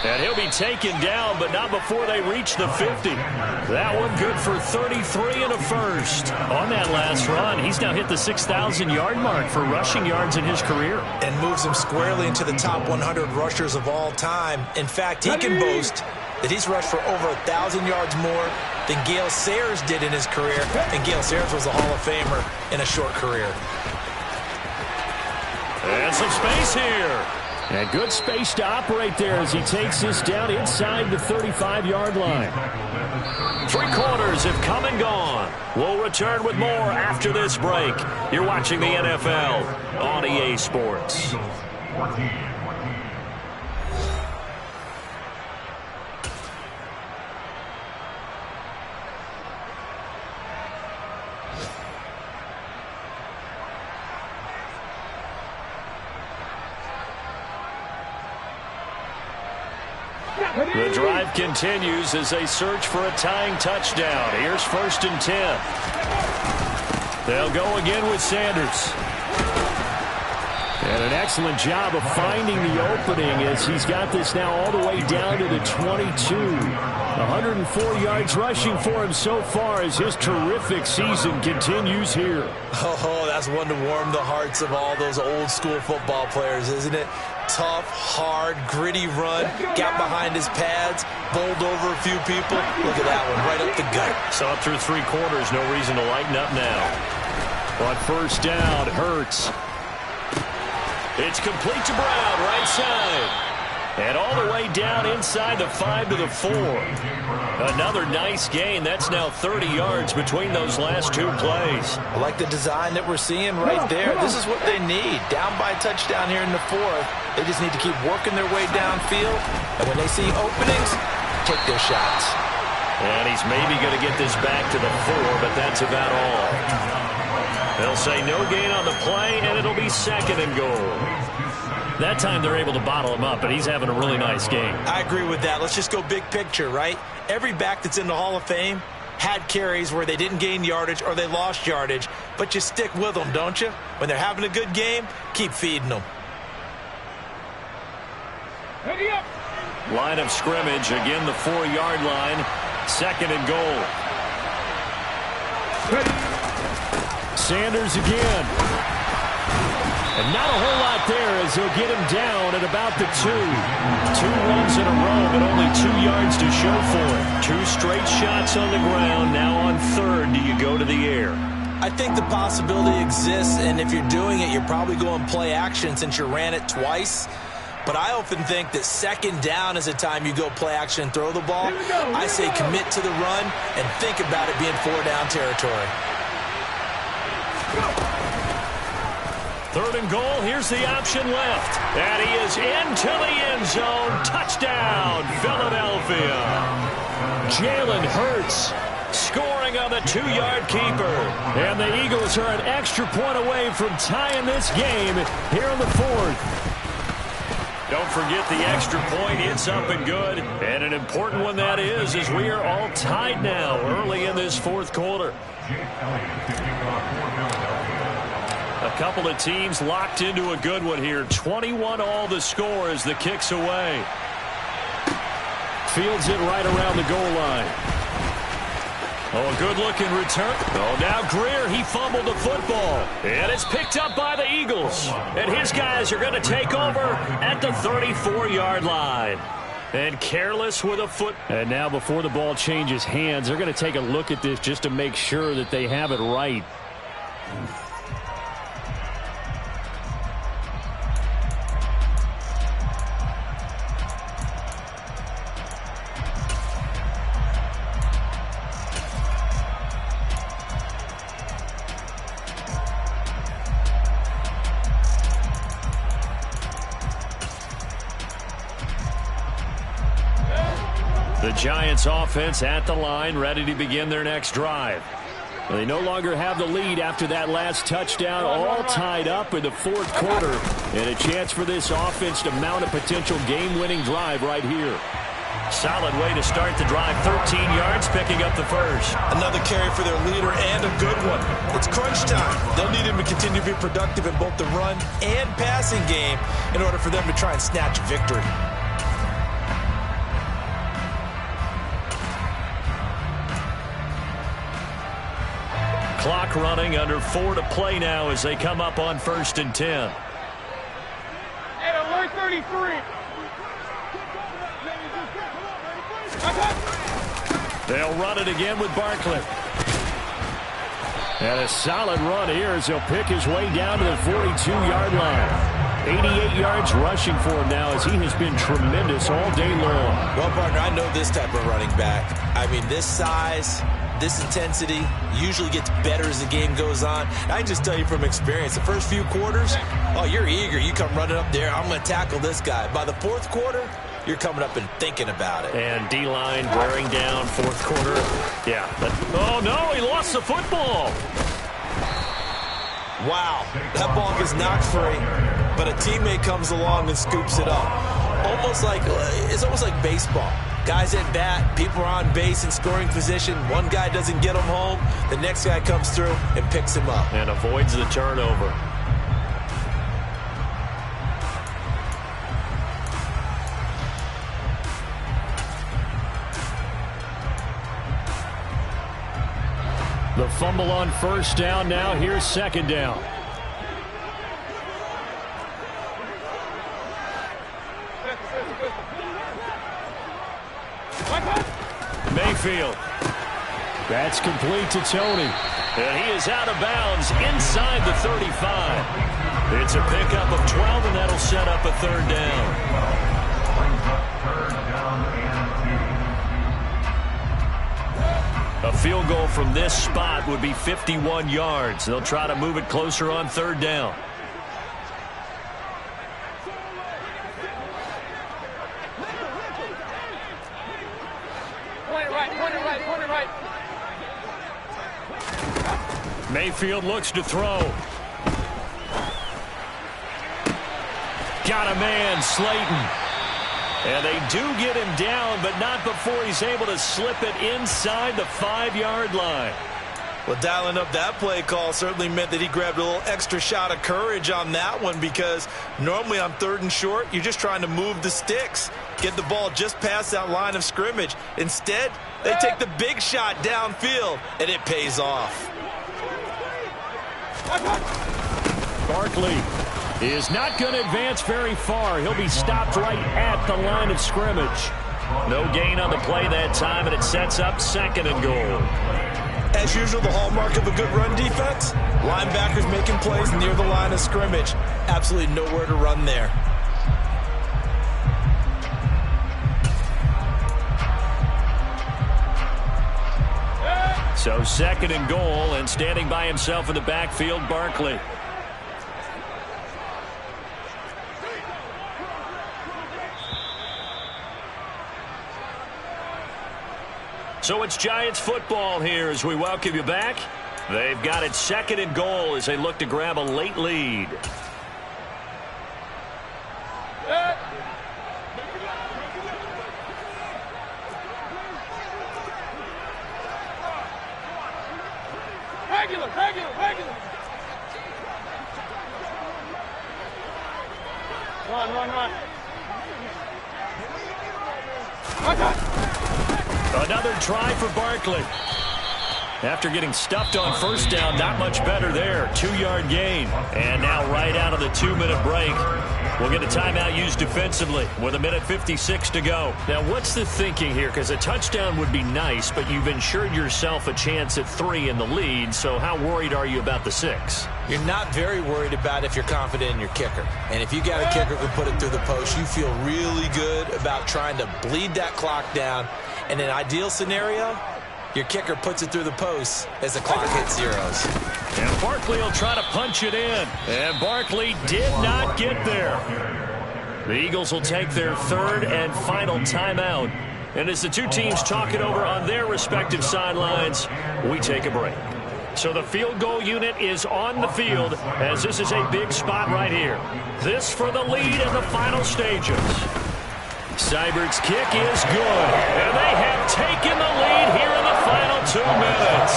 And he'll be taken down, but not before they reach the 50. That one good for 33 and a 1st. On that last run, he's now hit the 6,000-yard mark for rushing yards in his career. And moves him squarely into the top 100 rushers of all time. In fact, he can boast that he's rushed for over 1,000 yards more than Gale Sayers did in his career. And Gale Sayers was a Hall of Famer in a short career. And some space here. And good space to operate there as he takes this down inside the 35-yard line. 3 quarters have come and gone. We'll return with more after this break. You're watching the NFL on EA Sports. The drive continues as they search for a tying touchdown. Here's 1st and 10. They'll go again with Sanders. And an excellent job of finding the opening as he's got this now all the way down to the 22. 104 yards rushing for him so far as his terrific season continues here. Oh, that's one to warm the hearts of all those old school football players, isn't it? Tough, hard, gritty run, got behind his pads, bowled over a few people. Look at that one, right up the gut. So up through 3 quarters, no reason to lighten up now. On 1st down, Hurts. It's complete to Brown, right side. And all the way down inside the 5 to the 4. Another nice gain. That's now 30 yards between those last two plays. I like the design that we're seeing right there. This is what they need. Down by a touchdown here in the 4th. They just need to keep working their way downfield. And when they see openings, take their shots. And he's maybe going to get this back to the 4, but that's about all. They'll say no gain on the play, and it'll be 2nd and goal. That time they're able to bottle him up, and he's having a really nice game. I agree with that. Let's just go big picture, right? Every back that's in the Hall of Fame had carries where they didn't gain yardage or they lost yardage, but you stick with them, don't you? When they're having a good game, keep feeding them. Ready up. Line of scrimmage, again the 4-yard line, 2nd and goal. Sanders again. And not a whole lot there as they'll get him down at about the 2. 2 runs in a row, but only 2 yards to show for it. 2 straight shots on the ground. Now on 3rd, do you go to the air? I think the possibility exists, and if you're doing it, you're probably going play action since you ran it twice. But I often think that 2nd down is the time you go play action and throw the ball. I say commit to the run and think about it being 4-down territory. 3rd and goal. Here's the option left. And he is into the end zone. Touchdown, Philadelphia. Jalen Hurts scoring on the 2-yard keeper. And the Eagles are an extra point away from tying this game here in the 4th. Don't forget the extra point. It's up and good. And an important one that is, as we are all tied now early in this 4th quarter. A couple of teams locked into a good one here. 21 all the score as the kick's away. Fields it right around the goal line. Oh, a good-looking return. Oh, now Greer, he fumbled the football. And it's picked up by the Eagles. And his guys are going to take over at the 34-yard line. And careless with a foot. And now before the ball changes hands, they're going to take a look at this just to make sure that they have it right. The Giants offense at the line, ready to begin their next drive. They no longer have the lead after that last touchdown, all tied up in the 4th quarter. And a chance for this offense to mount a potential game-winning drive right here. Solid way to start the drive, 13 yards, picking up the first. Another carry for their leader and a good one. It's crunch time. They'll need him to continue to be productive in both the run and passing game in order for them to try and snatch a victory. Clock running, under 4 to play now as they come up on 1st and 10. Hey, alert 33. They'll run it again with Barkley. And a solid run here as he'll pick his way down to the 42-yard line. 88 yards rushing for him now as he has been tremendous all day long. Well, partner, I know this type of running back. I mean, this size, this intensity usually gets better as the game goes on. I can just tell you from experience, the first few quarters, oh, you're eager. You come running up there, I'm going to tackle this guy. By the 4th quarter, you're coming up and thinking about it. And D-line wearing down, 4th quarter. Yeah. Oh, no, he lost the football. Wow, that ball gets knocked free, but a teammate comes along and scoops it up. It's almost like baseball. Guys at bat, people are on base in scoring position. One guy doesn't get him home. The next guy comes through and picks him up. And avoids the turnover. The fumble on 1st down. Now here's 2nd down. Mayfield. That's complete to Tony. And he is out of bounds inside the 35. It's a pickup of 12, and that'll set up a 3rd down. field goal from this spot would be 51 yards. They'll try to move it closer on third down. Point it right. Mayfield looks to throw. Got a man, Slayton. And they do get him down, but not before he's able to slip it inside the 5-yard line. Well, dialing up that play call certainly meant that he grabbed a little extra shot of courage on that one, because normally on 3rd and short, you're just trying to move the sticks, get the ball just past that line of scrimmage. Instead, they take the big shot downfield, and it pays off. Barkley is not going to advance very far. He'll be stopped right at the line of scrimmage. No gain on the play that time, and it sets up 2nd and goal. As usual, the hallmark of a good run defense, linebackers making plays near the line of scrimmage. Absolutely nowhere to run there. So 2nd and goal, and standing by himself in the backfield, Barkley. So it's Giants football here as we welcome you back. They've got it 2nd and goal as they look to grab a late lead. Regular. Run. Another try for Barkley. After getting stuffed on 1st down, not much better there. 2-yard gain. And now right out of the 2-minute break, we'll get a timeout used defensively with 1:56 to go. Now, what's the thinking here? Because a touchdown would be nice, but you've ensured yourself a chance at 3 in the lead, so how worried are you about the 6? You're not very worried about if you're confident in your kicker. And if you got a kicker who can put it through the post, you feel really good about trying to bleed that clock down. In an ideal scenario, your kicker puts it through the post as the clock hits zeros. And Barkley will try to punch it in. And Barkley did not get there. The Eagles will take their 3rd and final timeout. And as the two teams talk it over on their respective sidelines, we take a break. So the field goal unit is on the field as this is a big spot right here. This for the lead in the final stages. Seibert's kick is good, and they have taken the lead here in the final 2 minutes.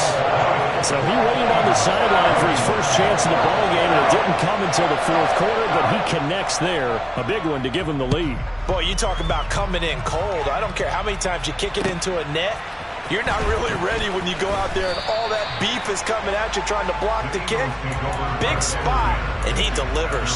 So he waited on the sideline for his first chance in the ballgame, and it didn't come until the 4th quarter, but he connects there. A big one to give him the lead. Boy, you talk about coming in cold. I don't care how many times you kick it into a net. You're not really ready when you go out there and all that beef is coming at you trying to block the kick. Big spot, and he delivers.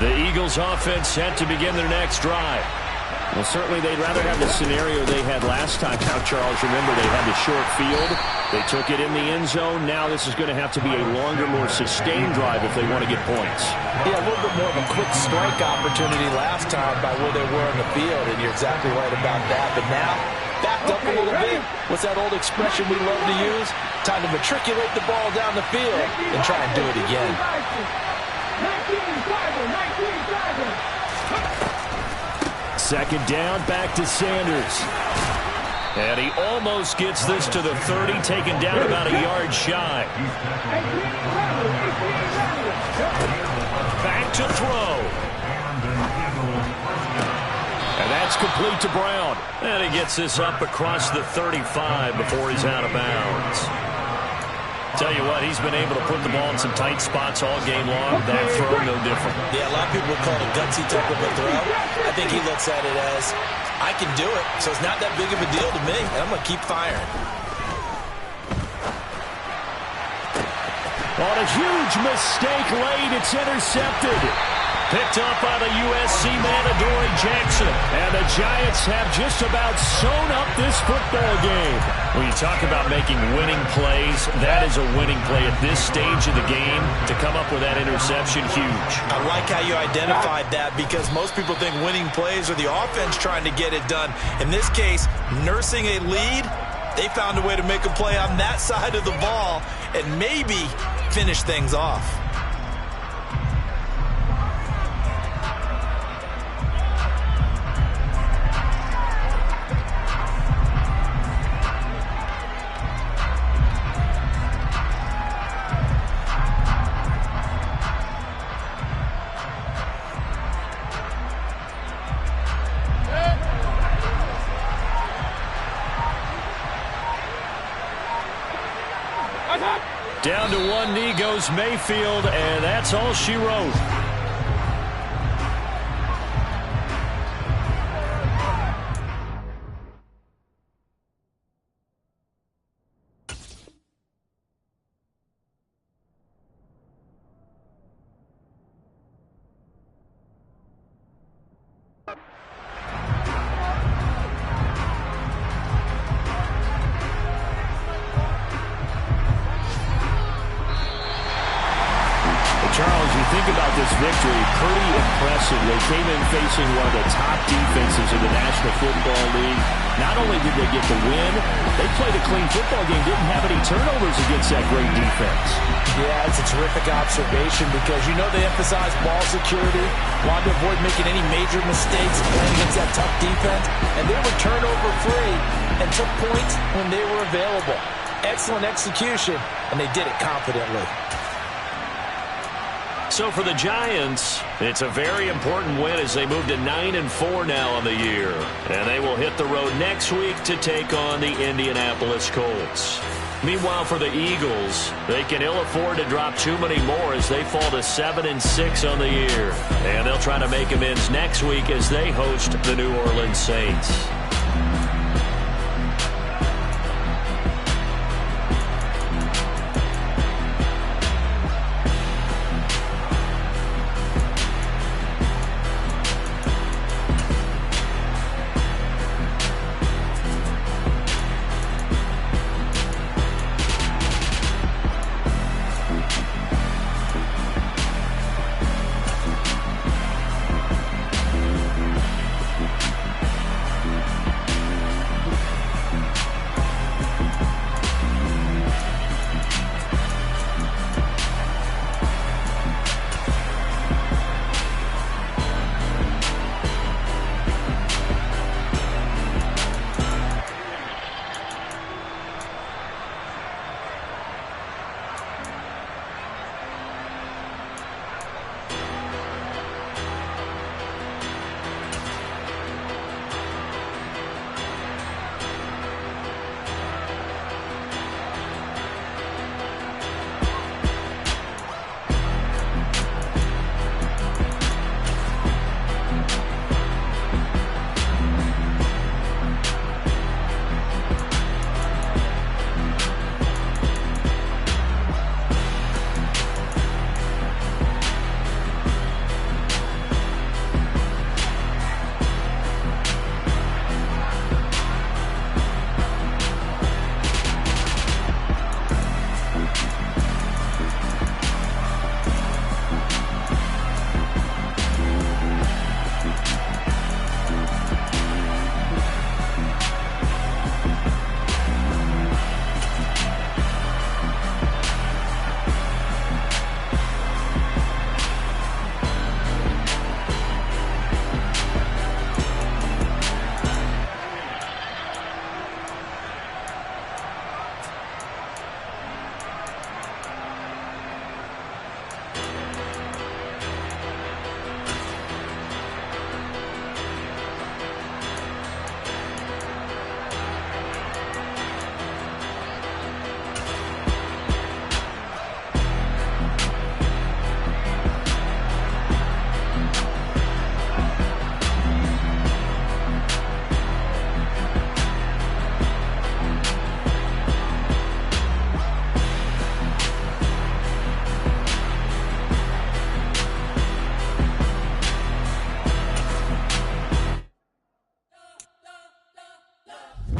The Eagles offense set to begin their next drive. Well, certainly they'd rather have the scenario they had last time out, Charles. Remember, they had the short field. They took it in the end zone. Now this is going to have to be a longer, more sustained drive if they want to get points. Yeah, a little bit more of a quick strike opportunity last time by where they were in the field, and you're exactly right about that. But now, backed up a little bit. What's that old expression we love to use? Time to matriculate the ball down the field and try and do it again. 2nd down, back to Sanders. And he almost gets this to the 30, taken down about a yard shy. Back to throw. And that's complete to Brown. And he gets this up across the 35 before he's out of bounds. Tell you what, he's been able to put the ball in some tight spots all game long. That throw, no different. Yeah, a lot of people call it a gutsy type of a throw. I think he looks at it as, I can do it, so it's not that big of a deal to me, and I'm going to keep firing. On a huge mistake late, it's intercepted. Picked up by the USC man, Adoree Jackson. And the Giants have just about sewn up this football game. When you talk about making winning plays, that is a winning play at this stage of the game. To come up with that interception, huge. I like how you identified that, because most people think winning plays are the offense trying to get it done. In this case, nursing a lead, they found a way to make a play on that side of the ball and maybe finish things off. Down to one knee goes Mayfield, and that's all she wrote. Charles, you think about this victory, pretty impressive. They came in facing one of the top defenses in the National Football League. Not only did they get the win, they played a clean football game, didn't have any turnovers against that great defense. Yeah, it's a terrific observation, because you know they emphasize ball security, wanted to avoid making any major mistakes playing against that tough defense, and they were turnover-free and took points when they were available. Excellent execution, and they did it confidently. So for the Giants, it's a very important win as they move to 9-4 now on the year. And they will hit the road next week to take on the Indianapolis Colts. Meanwhile, for the Eagles, they can ill afford to drop too many more as they fall to 7-6 on the year. And they'll try to make amends next week as they host the New Orleans Saints.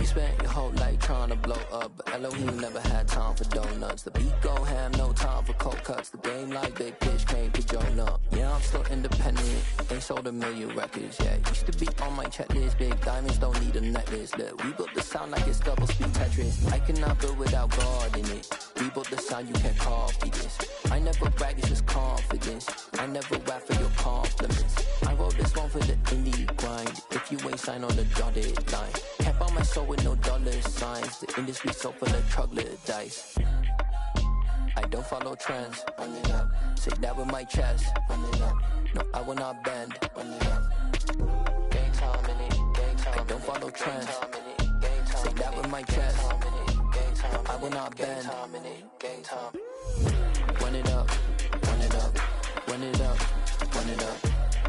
You spent your whole life trying to blow up, but Elohim never had time for donuts. The beat go ham, no time for cold cuts. The game like Big Pitch came to join up. Yeah, I'm still independent, ain't sold a million records yet. Used to be on my checklist, big diamonds don't need a necklace. Look, we built the sound like it's double speed Tetris. I cannot build without God in it. We built the sound, you can't copy this. I never brag, it's just confidence. I never rap for your compliments. I wrote this one for the indie grind. If you ain't signed on the dotted line, can't buy my soul with no dollar signs. The industry so full of troglodytes. I don't follow trends. Run it up. Say that with my chest. Run it up. No, I will not bend. Run it up. Gang time in it. Gang time. I don't follow trends. Say that with my chest. No, I will not bend. Gang time. Run it up. Run it up. Run it up. Run it up.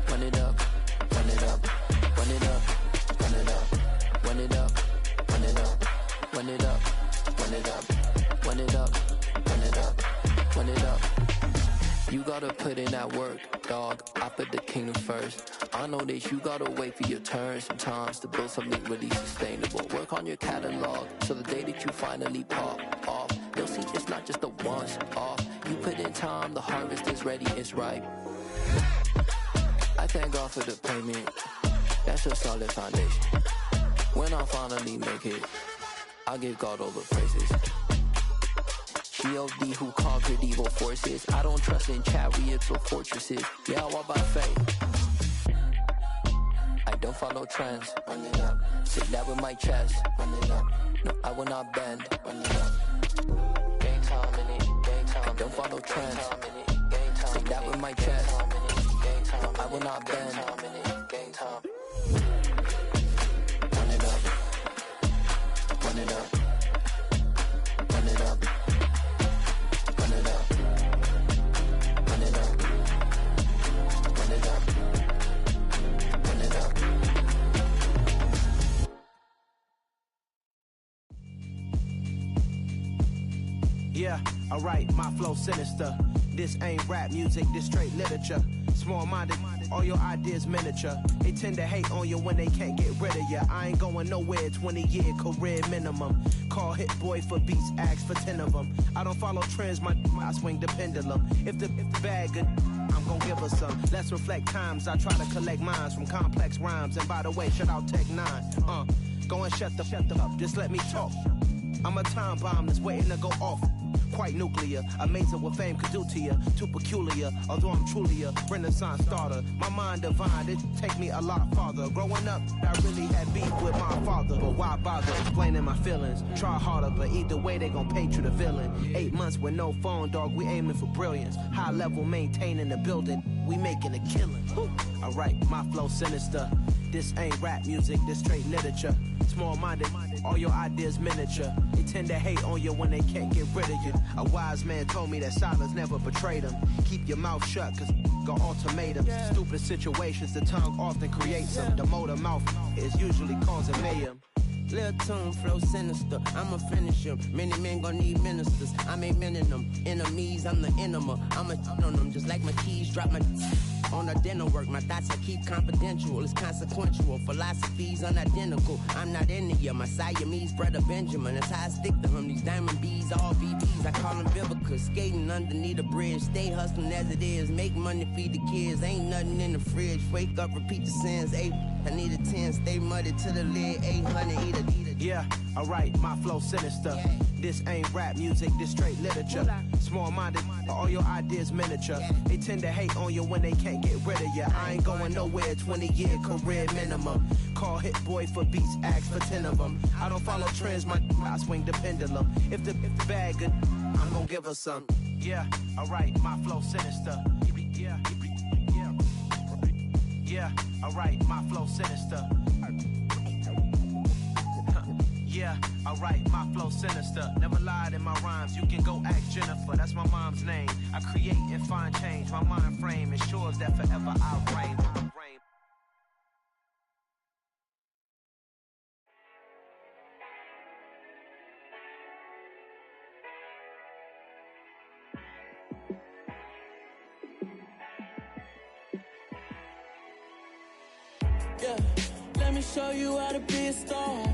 Run it up. Run it up. Run it up. Run it up. Run it up. Run it up. Run it up. Run it up. Run it up. Run it up. Run it up. You gotta put in that work, dog. I put the kingdom first. I know that you gotta wait for your turn sometimes to build something really sustainable. Work on your catalog so the day that you finally pop off, you'll see it's not just a once off. You put in time, the harvest is ready, it's ripe. I thank God for the payment. That's a solid foundation. When I finally make it, I'll give God all the praises. G.O.D. who conquered evil forces. I don't trust in chariots or fortresses. Yeah, I walk by faith. I don't follow trends. Run it up. Sit that with my chest. Run it up. No, I will not bend. Run it up. Gang time in it. Gang time. I don't follow trends. Sit that with my chest. No, I will not bend. Gang time. Run it up. Run it up. Run it up. Run it up. Run it up. Run it up. Run it up. Yeah, alright, my flow sinister. This ain't rap music, this straight literature. Small-minded, all your ideas miniature. They tend to hate on you when they can't get rid of you. I ain't going nowhere, 20-year career minimum. Call Hit Boy for beats, ask for 10 of them. I don't follow trends, I swing the pendulum. If the bag good, I'm gon' give her some. Let's reflect times, I try to collect minds from complex rhymes. And by the way, shout out Tech 9. Go and shut the up, just let me talk. I'm a time bomb that's waiting to go off. Quite nuclear, amazing what fame could do to you. Too peculiar, although I'm truly a renaissance starter. My mind divine, it take me a lot farther. Growing up, I really had beef with my father. But why bother explaining my feelings? Try harder, but either way they gon' pay you the villain. 8 months with no phone, dog, we aiming for brilliance. High level maintaining the building, we making a killing. Alright, my flow sinister. This ain't rap music, this straight literature. Small-minded, all your ideas miniature. They tend to hate on you when they can't get rid of you. A wise man told me that silence never betrayed him. Keep your mouth shut, cause got ultimatums. Stupid situations, the tongue often creates them. The motor mouth is usually causing mayhem. Lil' tune, flow sinister, I'ma finish him. Many men gon' need ministers, I'm aiming them. Enemies, I'm the enema. I'ma on them, just like my keys, drop my on the dinner work. My thoughts I keep confidential, it's consequential. Philosophies unidentical, I'm not in the my Siamese brother Benjamin. That's how I stick to him, these diamond bees, all VVs. I call them Vivica, skating underneath the bridge. Stay hustling as it is, make money, feed the kids. Ain't nothing in the fridge, wake up, repeat the sins. I need a 10, stay muddy to the lid. 800, eat it. Yeah, alright, my flow sinister. This ain't rap music, this straight literature. Small-minded, all your ideas miniature. They tend to hate on you when they can't get rid of you. I ain't going nowhere, 20-year career minimum. Call Hit Boy for beats, ask for 10 of them. I don't follow trends, I swing the pendulum. If the bag good, I'm gon' give her some. Yeah, alright, my flow sinister. Yeah, alright, my flow sinister. Yeah, alright, my flow sinister. Never lied in my rhymes, you can go ask Jennifer, that's my mom's name. I create and find change, my mind frame ensures that forever I'll reign. Yeah, let me show you how to be a star.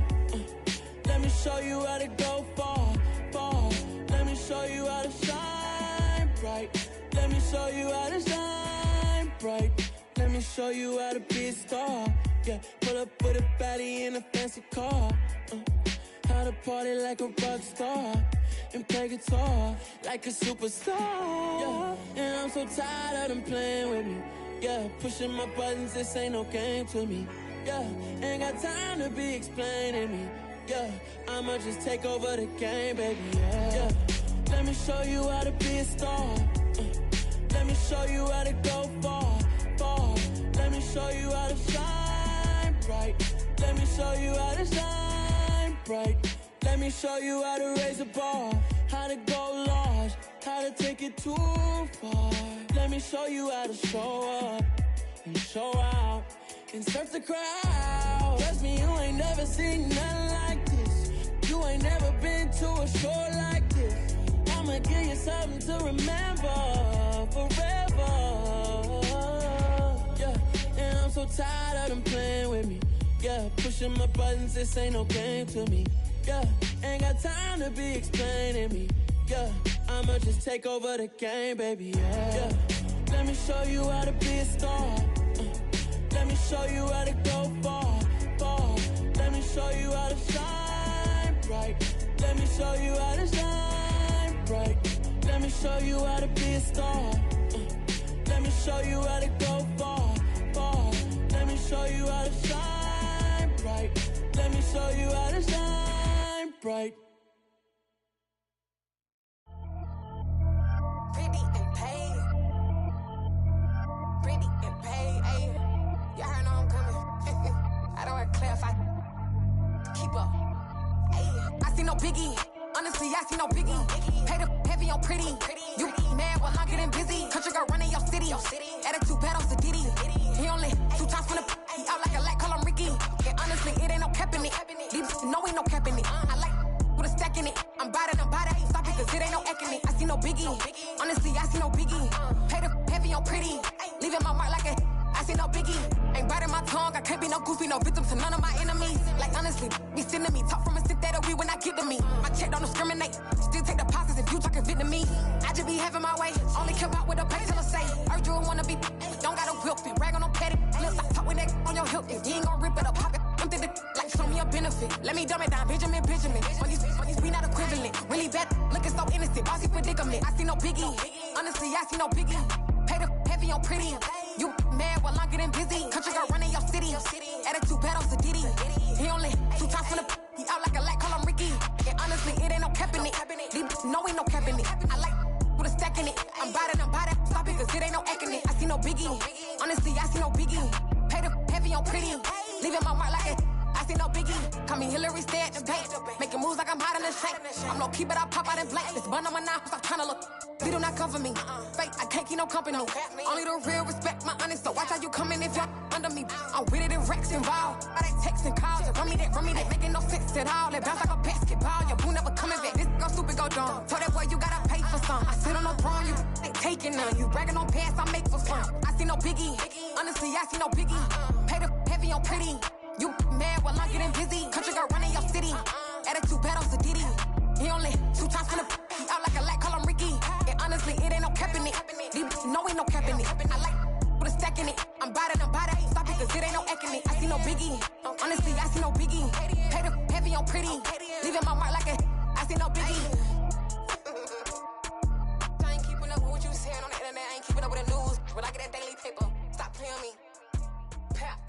Let me show you how to go far, far. Let me show you how to shine bright. Let me show you how to shine bright. Let me show you how to be a star. Yeah, pull up with a baddie in a fancy car. How to party like a rock star and play guitar like a superstar. Yeah, and I'm so tired of them playing with me. Yeah, pushing my buttons, this ain't no game to me. Yeah, ain't got time to be explaining me. Yeah, I'ma just take over the game, baby. Yeah, let me show you how to be a star. Let me show you how to go far, far. Let me show you how to shine bright. Let me show you how to shine bright. Let me show you how to raise a bar, how to go large, how to take it too far. Let me show you how to show up and show out and surf the crowd. Trust me, you ain't never seen nothing like this. You ain't never been to a show like this. I'ma give you something to remember forever. Yeah, and I'm so tired of them playing with me. Yeah, pushing my buttons, this ain't no game to me. Yeah, ain't got time to be explaining me. Yeah, I'ma just take over the game, baby. Yeah, let me show you how to be a star. Let me show you how to go far, far. Let me show you how to shine bright. Let me show you how to shine bright. Let me show you how to be a star. Let me show you how to go far, far. Let me show you how to shine bright. Let me show you how to shine bright. Pretty and paid. Pretty and paid, ayy. Y'all heard know I'm coming. I don't want to clarify. Keep up. Ayy. I see no biggie. Honestly, I see no biggie. Paid up heavy on pretty. You mad while I'm getting busy. Country girl running your city. Attitude bad on Sadiddy. He only 2 times from the he out like a light, call him Ricky. And honestly, it ain't no cap in it. These know ain't no cap in it. I like with a stack in it. I'm bout it. Stop it, cause it ain't no eck in it. I see no biggie. Honestly, I see no biggie. Paid up heavy on pretty. Leaving my mark like a I see no biggie. Ain't biting my tongue. I can't be no goofy, no victim to none of my enemies. Like honestly, be sending me talk from a sit that we when I get to me. My check don't discriminate. Still take deposits if you talking Vietnamese. I just be having my way. Only care about what the pay tell her say. Urge you wanna be. Don't gotta whip it. Rag on no petty. Let's stop talk with that on your hip. If you ain't gon' rip it up, pop it. I'm thinking like show me a benefit. Let me dumb it down, Benjamin. On these we not equivalent. Really bad, looking so innocent. Bossy predicament. I see no biggie. Honestly, I see no biggie. Paid up heavy on pretty. You mad while I'm getting busy. Country girl running your city. Attitude bad on Sadiddy. He only 2 times from the he out like a light, call him Ricky. And honestly, it ain't no cap in it. These know ain't no cap in it. I like with a stack in it. I'm bout it. Stop it, cause it ain't no eck in it. I see no biggie. Honestly, I see no biggie. Paid up heavy on pretty. Leaving my mark like a I see no biggie. Call me Hillary, stay at the bank. Making moves like I'm hot in the shank. I'm low key, but I pop out in blank. This bun on my knife, stop trying to look. They do not come for me. Fake, I can't keep no company. Only the real respect my honest. So watch how you coming if you're under me. I'm with it and Rex involved. I they text and calls. Run me that. Making no sense at all. They bounce like a basketball. Your boo never coming back. This go stupid, go dumb. Told that boy you gotta pay for some. I sit on no throne, you ain't taking none. You bragging on pants, I make for fun. I see no biggie. Honestly, I see no biggie. Paid up heavy on pretty. You mad while I'm getting busy. Country girl running your city. Attitude bad on Sadiddy. He only 2 times from the he out like a light, call him Ricky. And honestly, it ain't no cap in it. These know ain't no cap in it. I like with a stack in it. I'm bout it. Stop it, cause it ain't no eck in it. I see no biggie. Honestly, I see no biggie. Paid up heavy on pretty. Leaving my mark like a I see no biggie. I ain't keeping up with what you saying on the internet. I ain't keeping up with the news. But I get that daily paper. Stop playing me. Pap.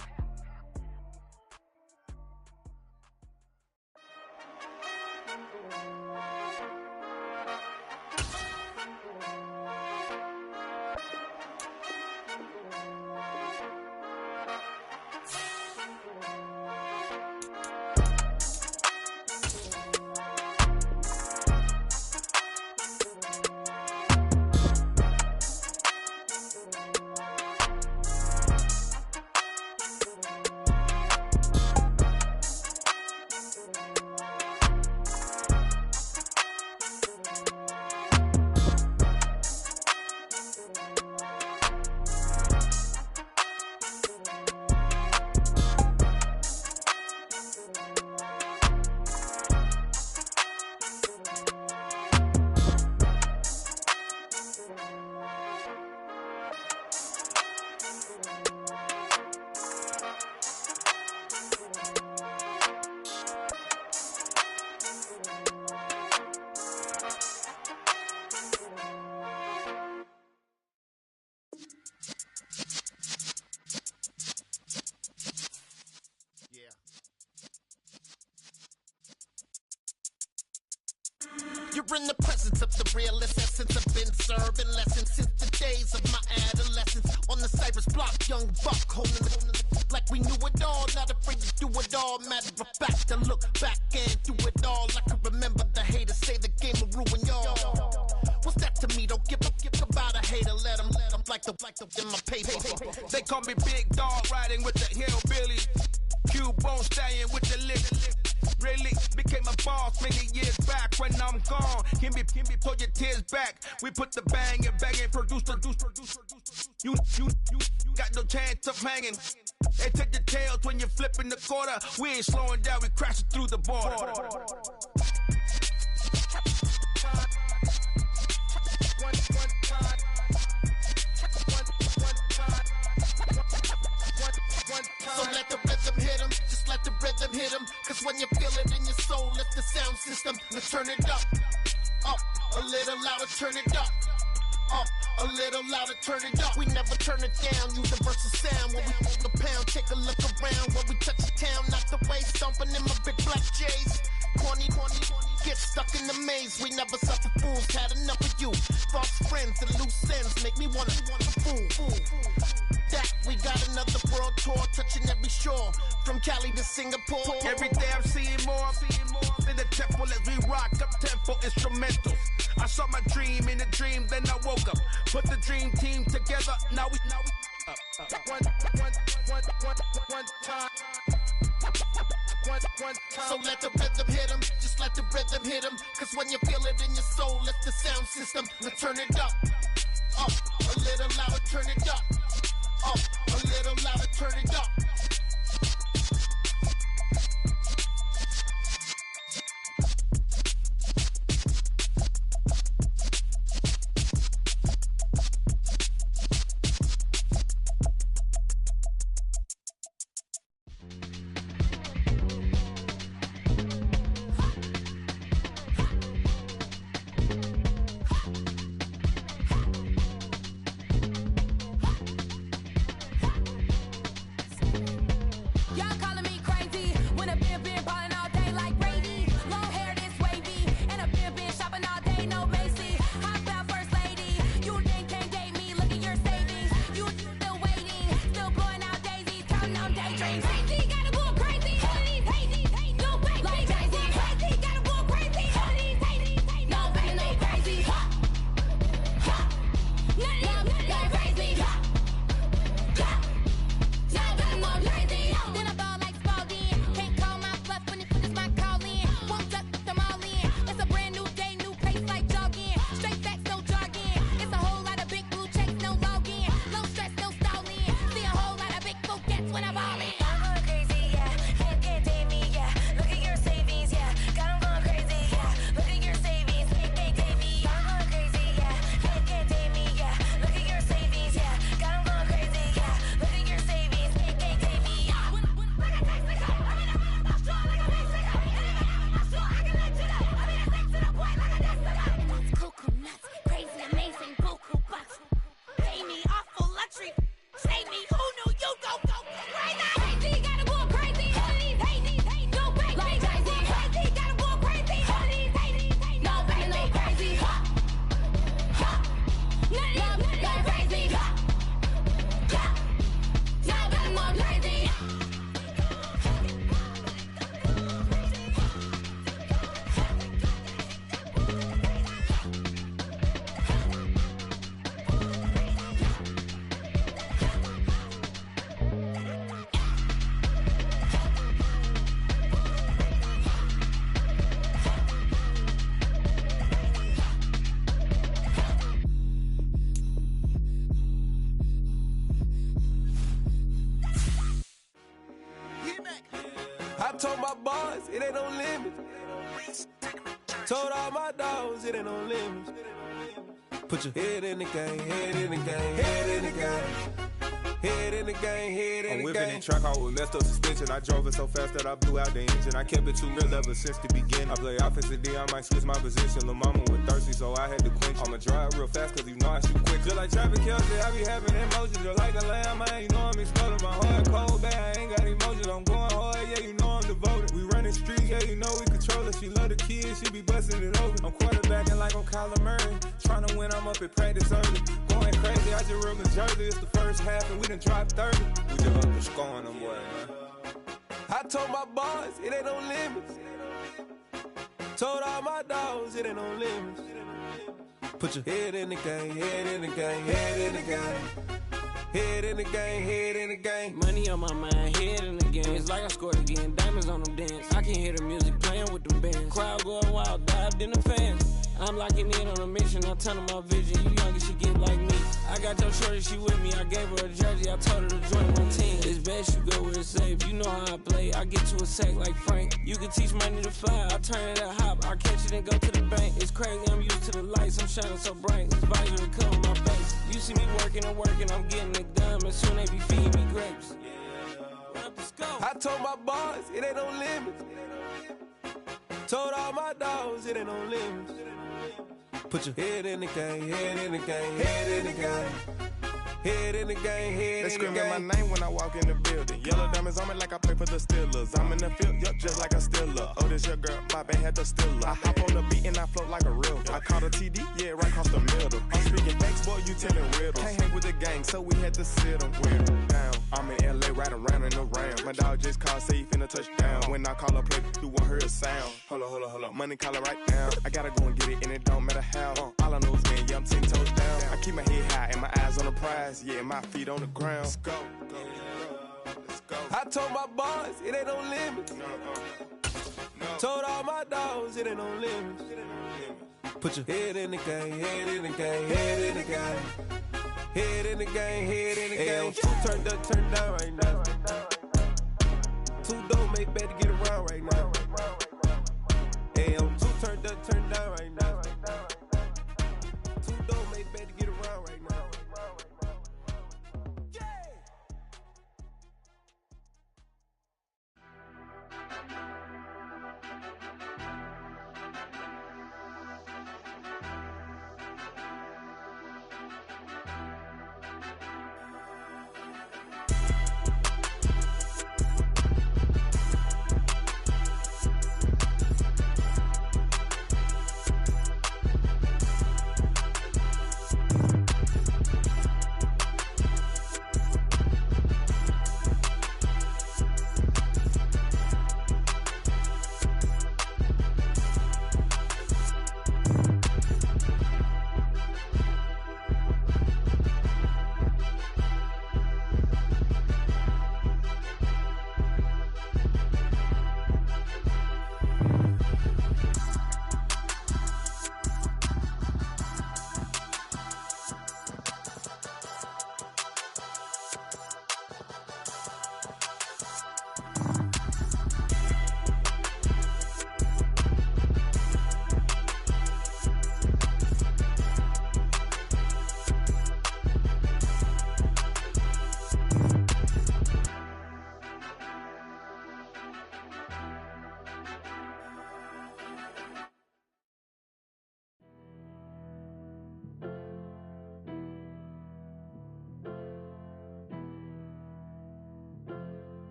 in the presence of the realest essence. I've been serving lessons since the days of my adolescence. On the Cypress block, young buck holding the like we knew it all, not afraid to do it all. Matter of fact, to look back and do it all. I can remember the haters say the game will ruin y'all. What's that to me? Don't give about a hater. Let them like the in my paper. They call me Big Dog, riding with the hillbilly. Cubone staying with the lick. Really became a boss many years back. When I'm gone, can be pull your tears back. We put the bang and produce. You got no chance of hanging. They take your tails when you're flipping the quarter. We ain't slowing down, we crashing through the border. So let the rhythm hit 'em, just let the rhythm hit 'em. Cause when you feel it in your soul, lift the sound system. Let's turn it up, a little louder, turn it up. A little louder, turn it up. We never turn it down, universal sound. When we move the pound, take a look around. When we touch the town, knock the way, stomping in my big black J's. Corny, get stuck in the maze. We never suffer fools, had enough of you. False friends and loose ends make me wanna fool. That we got another world tour, touching every shore, from Cali to Singapore. Every day I'm seeing more in the temple as we rock up tempo instrumentals. I saw my dream in a dream, then I woke up. Put the dream team together, now we up. One time. So let the rhythm hit 'em, just let the rhythm hit 'em. Cause when you feel it in your soul, lift the sound system. Let's turn it up, a little louder, turn it up, a little louder, turn it up. I told my boys, it ain't no limits. Told all my dogs, it ain't no limits. Put your head in the game, head in the game, head in the game. Head in the game, head in the game. I'm whipping in track, I was messed up suspension. I drove it so fast that I blew out the engine. I kept it too real ever since the beginning. I play offensive D, I might switch my position. Lil' mama was thirsty, so I had to quench. I'ma drive real fast, cause you know I shoot quick. Just like traffic Kelsey, I be having emotions. Just like a lamb, man, you know I'm exploding. My heart cold, bad, I ain't got emotions. I'm going hard, yeah, you know I'm devoted. We running streets, yeah, you know we control it. She love the kids, she be busting it over. I'm quarterbacking like I'm Kyler Murray. Trying to win, I'm up at practice early. Going crazy, I just rode New Jersey. It's the first half and we done dropped 30. We just up and scoring them, boy, man. I told my boys, it ain't no limits. Told all my dogs, it ain't no limits. Put your head in the game, head in the game, head in the game. Head in the game, head in the game. Money on my mind, head in the game. It's like I scored again, diamonds on them dance. I can hear the music playing with them bands. Crowd going wild, dived in the fans. I'm locking in on a mission, I tell her my vision. You young and she get like me. I got your shorty, she with me. I gave her a jersey, I told her to join my team. It's best you go where it's safe. You know how I play, I get to a sack like Frank. You can teach money to fly, I turn it a hop. I catch it and go to the bank. It's crazy, I'm used to the lights, I'm shining so bright. This visor to cover my face. You see me working and working, I'm getting it done. And soon they be feeding me grapes. I told my boys, it ain't no limits. Told all my dogs, it ain't no limits. Put your head in the game, head in the game, head in the game. Head in the game, head in the game. They screaming my name when I walk in the building. Yellow diamonds on me like I play for the Steelers. I'm in the field, yup, just like a Steeler. Oh, this your girl, my band had the Steeler. I hop on the beat and I float like a real. I caught a TD, yeah, right across the middle. I'm speaking facts, boy, you telling riddles. Can't hang with the gang, so we had to sit them down. I'm in LA, riding around in the ram. My dog just called, say he finna touchdown. When I call a play, you won't hear a sound. Hold up, money calling right now. I gotta go and get it, and it don't matter how. All I know is, man, yeah, I'm 10 toes down. I keep my head high and my eyes on the prize. Yeah, my feet on the ground. Let's go. Let's go. I told my boys, it ain't no limits. No. Told all my dogs, it ain't no limits. Put your head in the game, head in the game, head in the game. Head in the game, head in the game. Two turned up, turned down right now. Two don't make better get around right now. Hey, I'm two turned up, turned down right now. Two don't make better get around right now.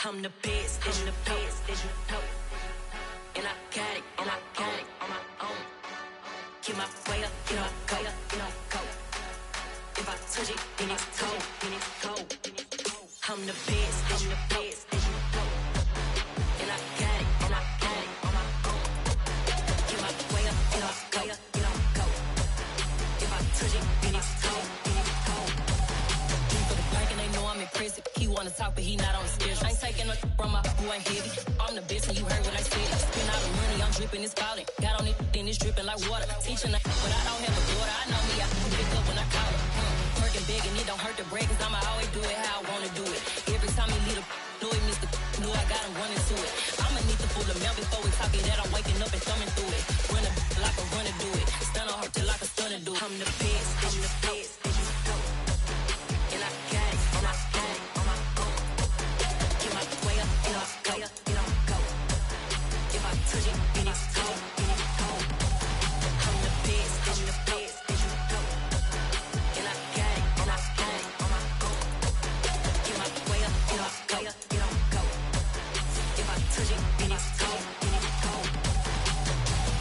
I'm the best, and you know. And I got it on my own. Get my way up, go. If I touch it, then it's cold. I'm the best, and you know. And I got it on my own. Get my way up, go. If I touch it, then it's cold. For the park and they know I'm impressive. He wanna talk, but he not on the schedule. I ain't taking no from my boy heavy. I'm the best, and you heard what I said. Spend all the money, I'm dripping, it's falling. Got on it, then it's dripping like water. Teaching her, but I don't have a daughter. I know me, I can pick up when I call her. Working big, and it don't hurt to break, cause I'ma always do it how I wanna do it. Every time he lead a know it, Mr. Know I got him running to it. I'ma need the full amount before we talk it that I'm waking up and thumbing through it. Run a like a runner do it. Stun on her till like a stunner do it. I'm the best, and I got it on my own. Get my way up, go. If I touch it, then it's cold. I'm the best, and I got it on my own. Get my way up, go. If I touch it, then it's cold.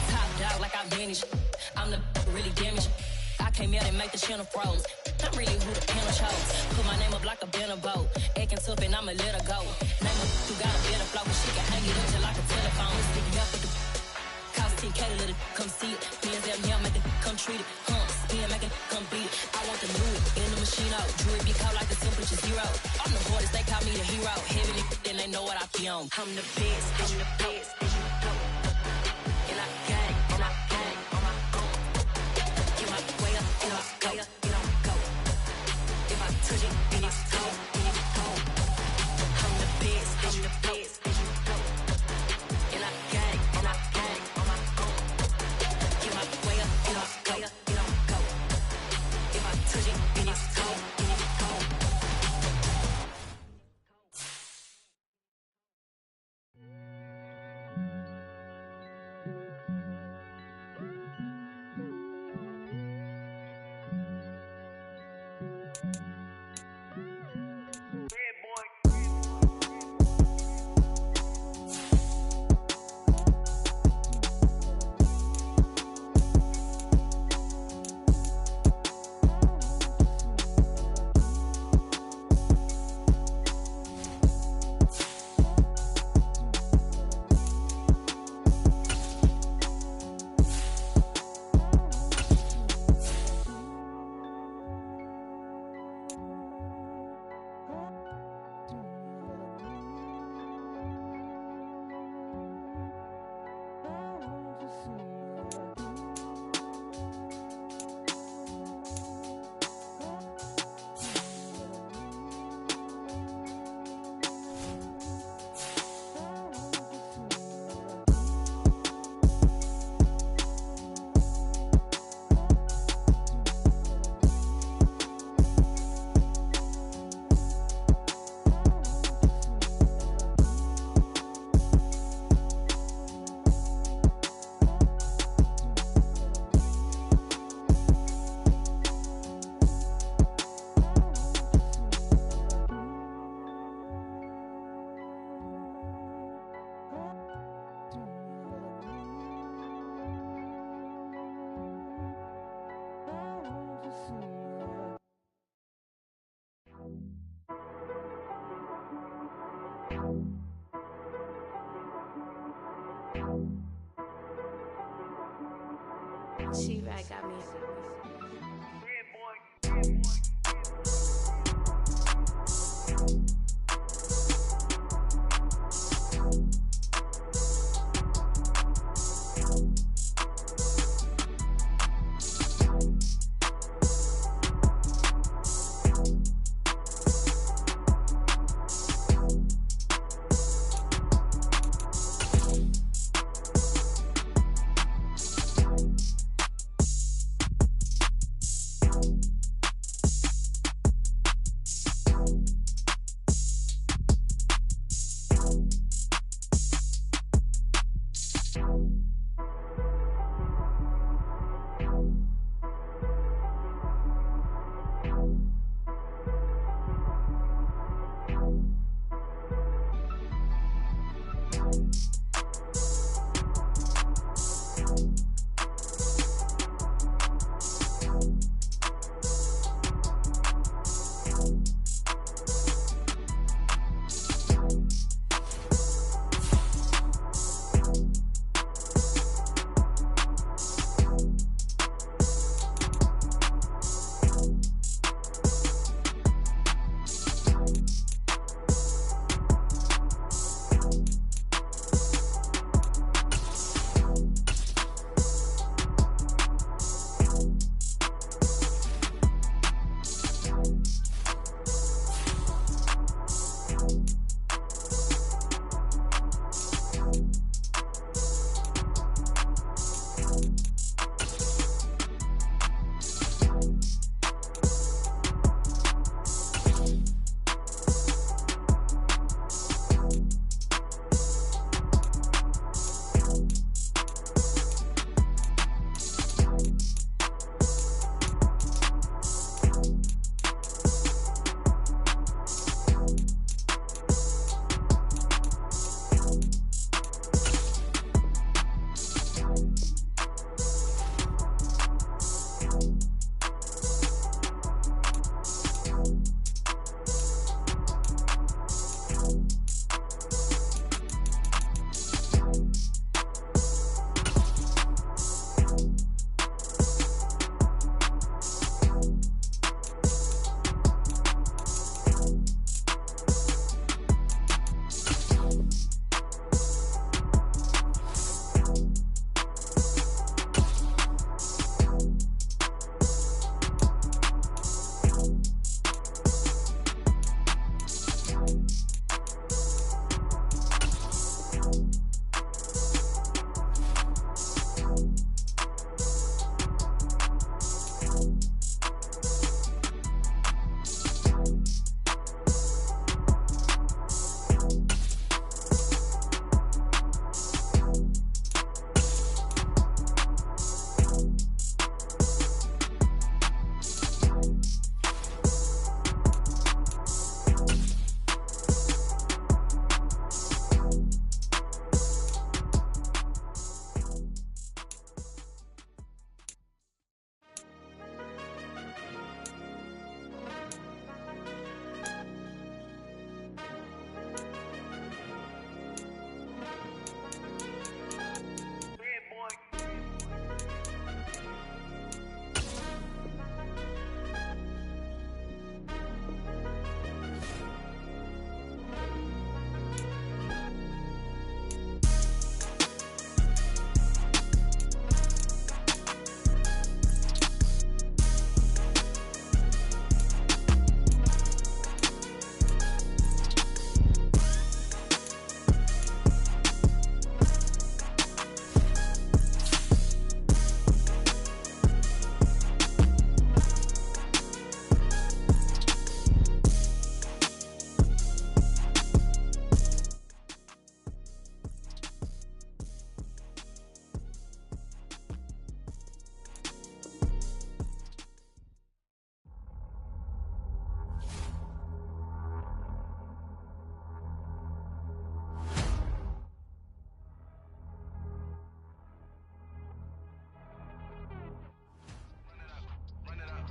Top dog like I vanished. I'm the really damaged. I came out and make the channel froze. I'm really who the panel chose. Put my name up like a banner boat. Acting tough and I'ma let her go. Name her who got a better flow, but she can hang it up just like a telephone. Stick me up with the cost 10K to let it come see it. Bands out now, make it come treat it. Spin, make it come beat it. I want the new it in the machine out. Jewelry be cold like the temperature 0. I'm the hardest, they call me the hero. Heavy then they know what I be on. I'm the best, and you know. And I got it on my own. Get my way up, go. If I touch it,